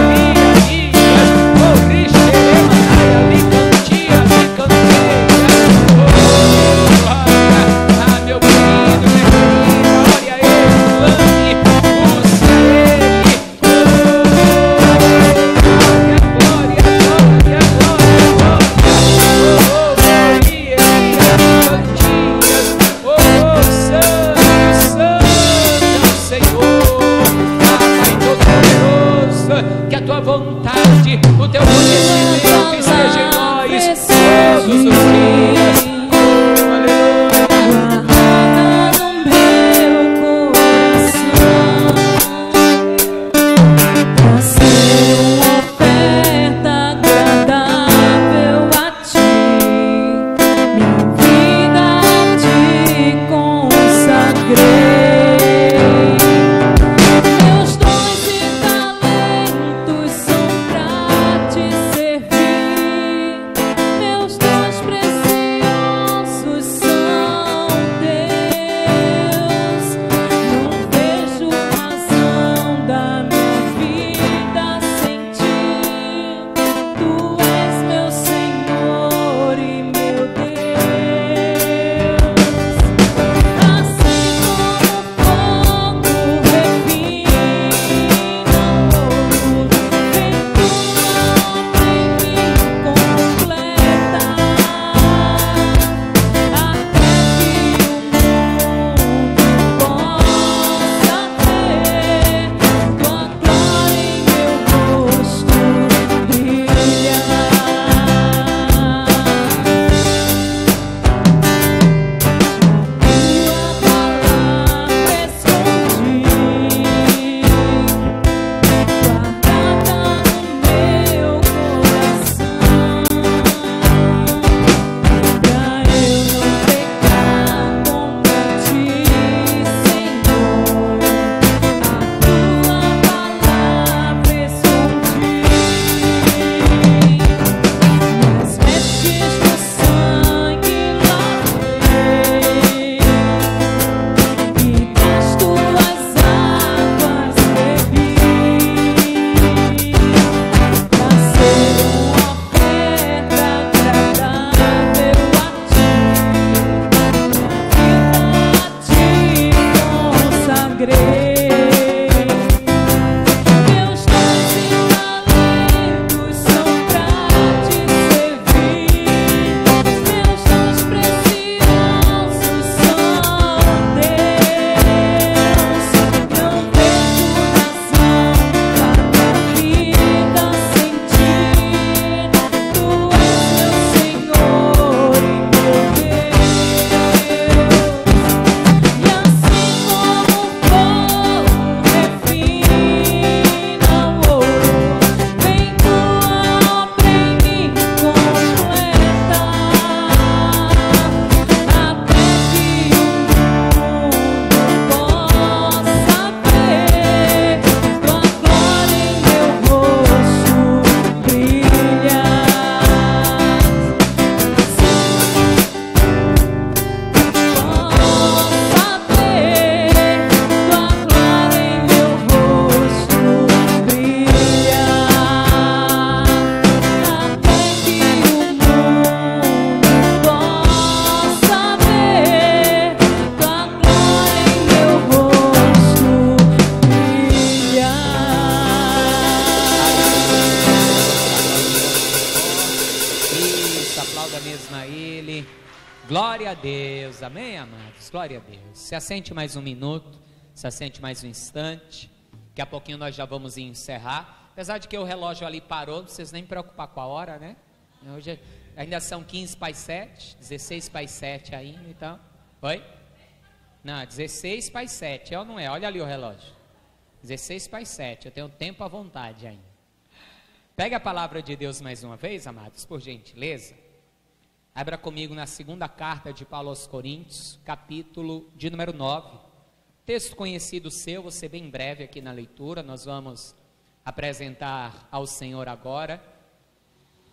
Deus, amém, amados? Glória a Deus. Se assente mais um minuto, se assente mais um instante. Daqui a pouquinho nós já vamos encerrar. Apesar de que o relógio ali parou, não precisa nem preocupar com a hora, né? Hoje ainda são 15 para as 7, 16 para as 7 ainda, então. Oi? Não, 16 para as 7, é ou não é? Olha ali o relógio. 16 para as 7, eu tenho tempo à vontade ainda. Pega a palavra de Deus mais uma vez, amados, por gentileza. Abra comigo na segunda carta de Paulo aos Coríntios, capítulo de número 9. Texto conhecido seu, vou ser bem breve aqui na leitura. Nós vamos apresentar ao Senhor agora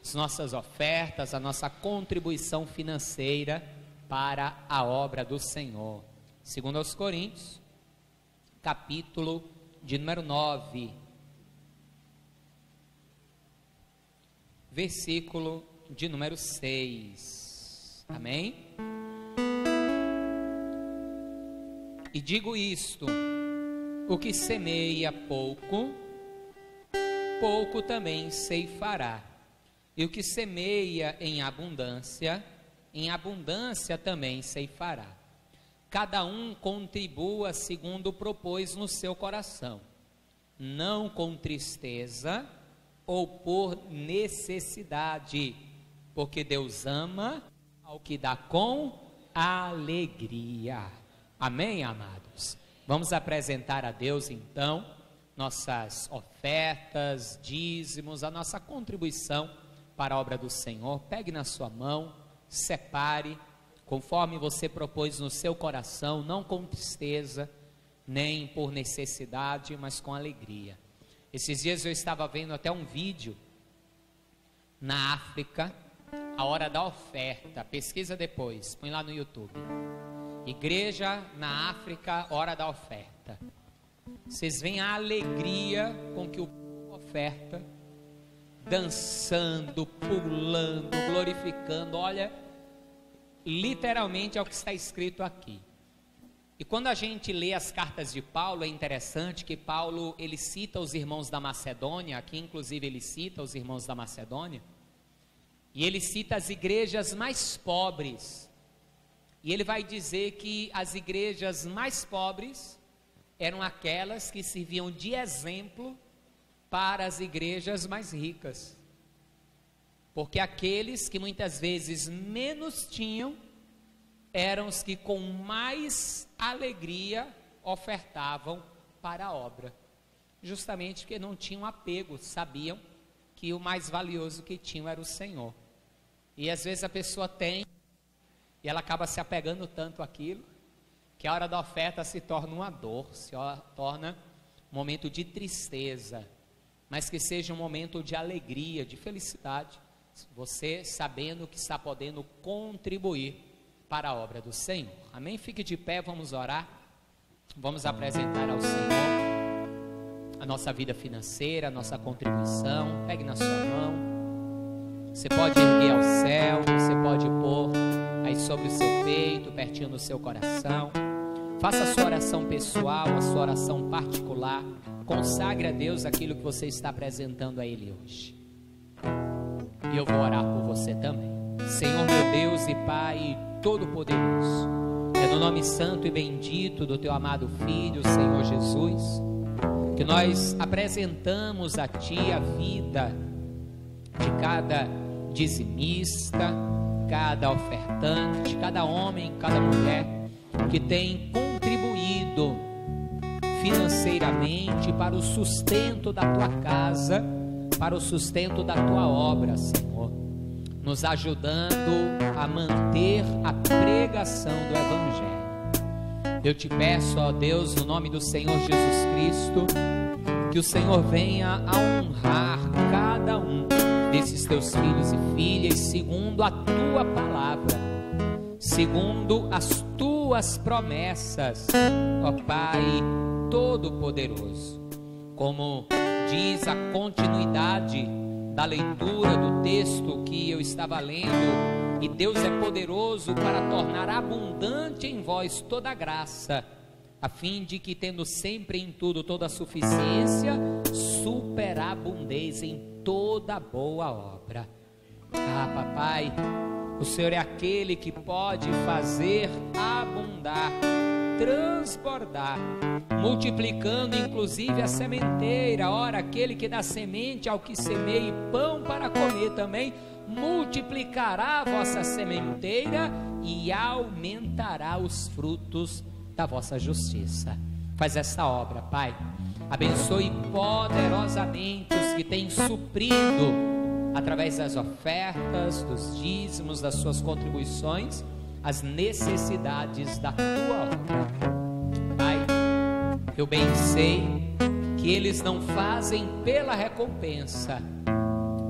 as nossas ofertas, a nossa contribuição financeira para a obra do Senhor. Segundo aos Coríntios, capítulo de número 9, versículo de número 6, amém? E digo isto: o que semeia pouco, pouco também ceifará, e o que semeia em abundância também ceifará. Cada um contribua segundo propôs no seu coração, não com tristeza ou por necessidade, porque Deus ama ao que dá com alegria. Amém, amados? Vamos apresentar a Deus então nossas ofertas, dízimos, a nossa contribuição para a obra do Senhor. Pegue na sua mão, separe, conforme você propôs no seu coração, não com tristeza, nem por necessidade, mas com alegria. Esses dias eu estava vendo até um vídeo na África, a hora da oferta. Pesquisa depois, põe lá no YouTube. Igreja na África, hora da oferta. Vocês veem a alegria com que o povo oferta, dançando, pulando, glorificando. Olha, literalmente é o que está escrito aqui. E quando a gente lê as cartas de Paulo, é interessante que Paulo, ele cita os irmãos da Macedônia, aqui inclusive ele cita os irmãos da Macedônia, e ele cita as igrejas mais pobres, e ele vai dizer que as igrejas mais pobres eram aquelas que serviam de exemplo para as igrejas mais ricas, porque aqueles que muitas vezes menos tinham, eram os que com mais alegria ofertavam para a obra, justamente porque não tinham apego, sabiam que o mais valioso que tinham era o Senhor. E às vezes a pessoa tem, e ela acaba se apegando tanto àquilo, que a hora da oferta se torna uma dor, se torna um momento de tristeza, mas que seja um momento de alegria, de felicidade, você sabendo que está podendo contribuir para a obra do Senhor. Amém? Fique de pé, vamos orar, vamos apresentar ao Senhor a nossa vida financeira, a nossa contribuição. Pegue na sua mão, você pode erguer ao céu, você pode pôr aí sobre o seu peito, pertinho do seu coração. Faça a sua oração pessoal, a sua oração particular, consagre a Deus aquilo que você está apresentando a Ele hoje, e eu vou orar por você também. Senhor meu Deus e Pai Todo-Poderoso, é no nome santo e bendito do Teu amado Filho, Senhor Jesus, que nós apresentamos a Ti a vida de cada dizimista, cada ofertante, cada homem, cada mulher que tem contribuído financeiramente para o sustento da Tua casa, para o sustento da Tua obra, Senhor, nos ajudando a manter a pregação do Evangelho. Eu te peço, ó Deus, no nome do Senhor Jesus Cristo, que o Senhor venha a honrar cada um desses teus filhos e filhas, segundo a tua palavra, segundo as tuas promessas, ó Pai Todo-Poderoso. Como diz a continuidade da leitura do texto que eu estava lendo, e Deus é poderoso para tornar abundante em vós toda graça, a fim de que, tendo sempre em tudo toda a suficiência, superabundeis em toda boa obra. Ah, papai, O Senhor é aquele que pode fazer abundar, transbordar, multiplicando inclusive a sementeira. Ora, aquele que dá semente ao que semeia e pão para comer também, multiplicará a vossa sementeira e aumentará os frutos da vossa justiça. Faz essa obra, Pai. Abençoe poderosamente os que têm suprido através das ofertas, dos dízimos, das suas contribuições, as necessidades da tua obra. Pai, eu bem sei que eles não fazem pela recompensa,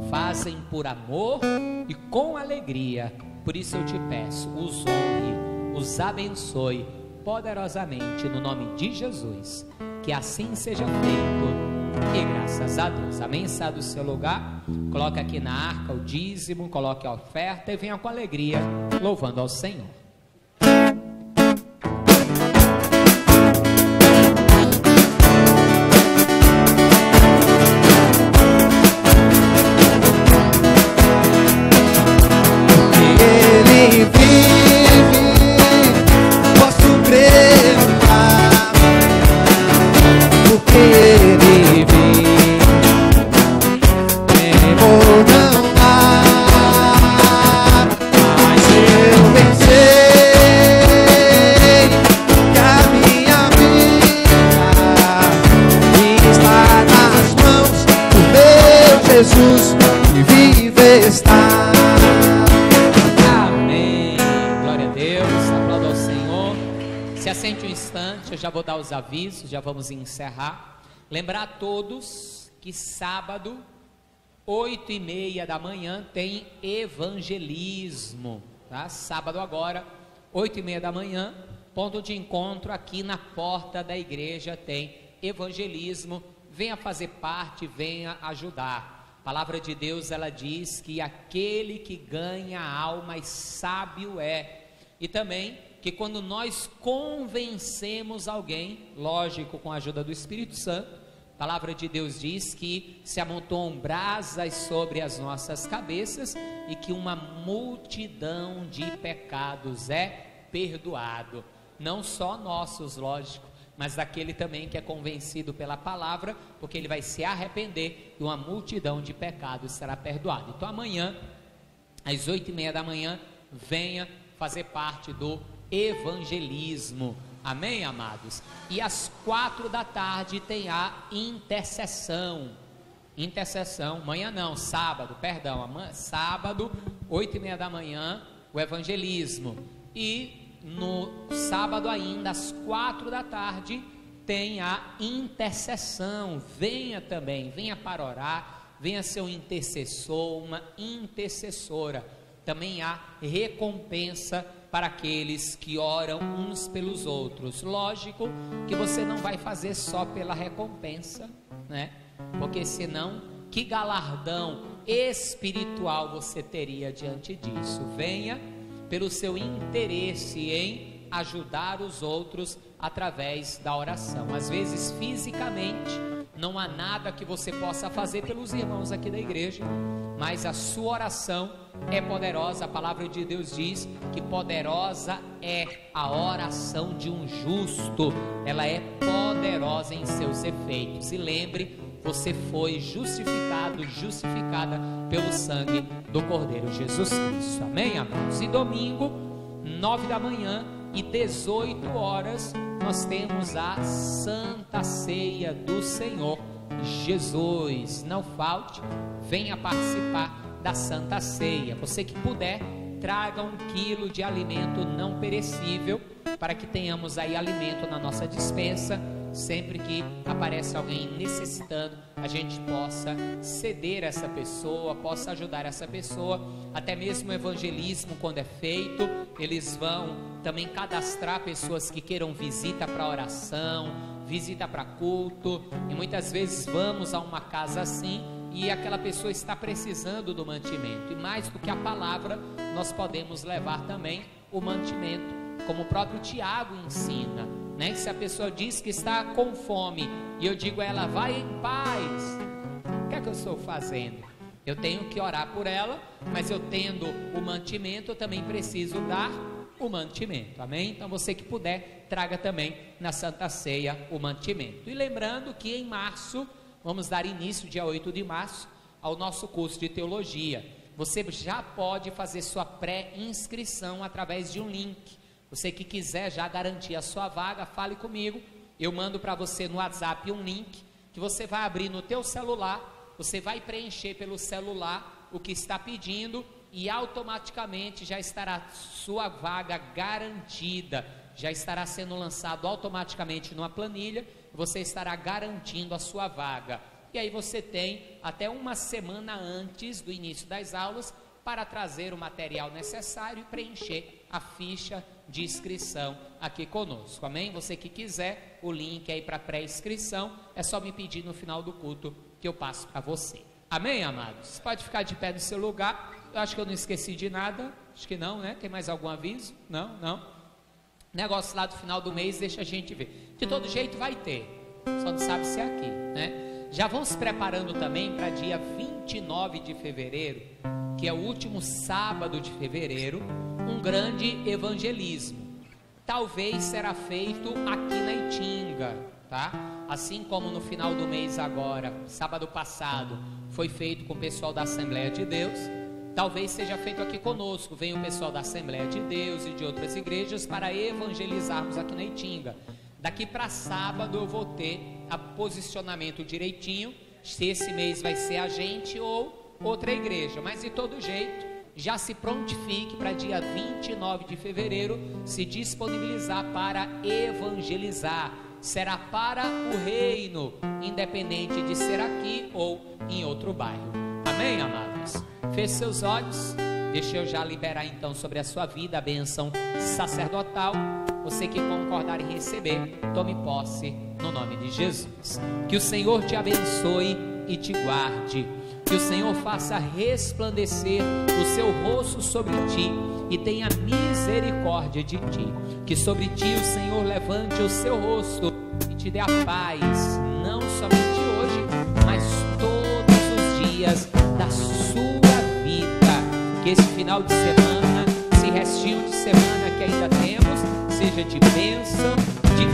fazem por amor e com alegria. Por isso eu te peço, os honre, os abençoe poderosamente no nome de Jesus. Que assim seja feito e graças a Deus. Amém? Sai do seu lugar, coloque aqui na arca o dízimo, coloque a oferta e venha com alegria louvando ao Senhor. Ele vive, posso crer, porque Ele vive. Temor não há, mas eu pensei que a minha vida está nas mãos do meu Jesus, que vive está. Se assente um instante, eu já vou dar os avisos, já vamos encerrar. Lembrar a todos que sábado, 8h30 da manhã, tem evangelismo, tá? Sábado agora, 8h30 da manhã, ponto de encontro aqui na porta da igreja, tem evangelismo. Venha fazer parte, venha ajudar. A palavra de Deus, ela diz que aquele que ganha almas sábio é. E também que quando nós convencemos alguém, lógico, com a ajuda do Espírito Santo, a palavra de Deus diz que se amontoam brasas sobre as nossas cabeças e que uma multidão de pecados é perdoado. Não só nossos, lógico, mas daquele também que é convencido pela palavra, porque ele vai se arrepender e uma multidão de pecados será perdoada. Então amanhã, às 8h30 da manhã, venha fazer parte do evangelismo, amém, amados? E às 4 da tarde tem a intercessão, amanhã não, sábado, perdão, sábado, 8h30 da manhã, o evangelismo. E no sábado ainda, às 4 da tarde, tem a intercessão. Venha também, venha para orar, venha ser um intercessor, uma intercessora. Também há recompensa para aqueles que oram uns pelos outros. Lógico que você não vai fazer só pela recompensa, né? Porque senão, que galardão espiritual você teria diante disso? Venha pelo seu interesse em ajudar os outros através da oração. Às vezes, fisicamente, não há nada que você possa fazer pelos irmãos aqui da igreja, mas a sua oração é poderosa. A palavra de Deus diz que poderosa é a oração de um justo, ela é poderosa em seus efeitos. E lembre, você foi justificado, justificada pelo sangue do Cordeiro Jesus Cristo, amém, amados? E domingo, 9 da manhã e 18 horas, nós temos a Santa Ceia do Senhor Jesus. Não falte, venha participar da Santa Ceia. Você que puder, traga 1 quilo de alimento não perecível, para que tenhamos aí alimento na nossa despensa. Sempre que aparece alguém necessitando, a gente possa ceder essa pessoa, possa ajudar essa pessoa. Até mesmo o evangelismo, quando é feito, eles vão também cadastrar pessoas que queiram visita para oração, visita para culto. E muitas vezes vamos a uma casa assim e aquela pessoa está precisando do mantimento. E mais do que a palavra, nós podemos levar também o mantimento, como o próprio Tiago ensina, né? Se a pessoa diz que está com fome e eu digo a ela, vai em paz, o que é que eu estou fazendo? Eu tenho que orar por ela, mas eu tendo o mantimento, eu também preciso dar o mantimento, amém? Então você que puder, traga também na Santa Ceia o mantimento. E lembrando que em março, vamos dar início, dia 8 de março, ao nosso curso de teologia. Você já pode fazer sua pré-inscrição através de um link. Você que quiser já garantir a sua vaga, fale comigo. Eu mando para você no WhatsApp um link que você vai abrir no teu celular. Você vai preencher pelo celular o que está pedindo e automaticamente já estará sua vaga garantida. Já estará sendo lançado automaticamente numa planilha. Você estará garantindo a sua vaga. E aí você tem até uma semana antes do início das aulas para trazer o material necessário e preencher a ficha de inscrição aqui conosco, amém? Você que quiser o link aí para pré-inscrição, é só me pedir no final do culto que eu passo para você, amém, amados? Pode ficar de pé no seu lugar. Eu acho que eu não esqueci de nada, acho que não, né? Tem mais algum aviso? Não. Negócio lá do final do mês, deixa a gente ver. De todo jeito vai ter, só não sabe se é aqui, né? Já vão se preparando também para dia 29 de fevereiro, que é o último sábado de fevereiro, um grande evangelismo. Talvez será feito aqui na Itinga, tá? Assim como no final do mês agora, sábado passado, foi feito com o pessoal da Assembleia de Deus, talvez seja feito aqui conosco. Vem o pessoal da Assembleia de Deus e de outras igrejas para evangelizarmos aqui na Itinga. Daqui para sábado eu vou ter a posicionamento direitinho, se esse mês vai ser a gente ou outra igreja, mas de todo jeito, já se prontifique para dia 29 de fevereiro, se disponibilizar para evangelizar. Será para o reino, independente de ser aqui ou em outro bairro, amém, amados? Feche seus olhos, deixa eu já liberar então sobre a sua vida a bênção sacerdotal. Você que concordar em receber, tome posse no nome de Jesus. Que o Senhor te abençoe e te guarde. Que o Senhor faça resplandecer o seu rosto sobre ti e tenha misericórdia de ti. Que sobre ti o Senhor levante o seu rosto e te dê a paz, não somente hoje, mas todos os dias da sua vida. Que esse final de semana, esse restinho de semana que ainda temos, seja de bênção, de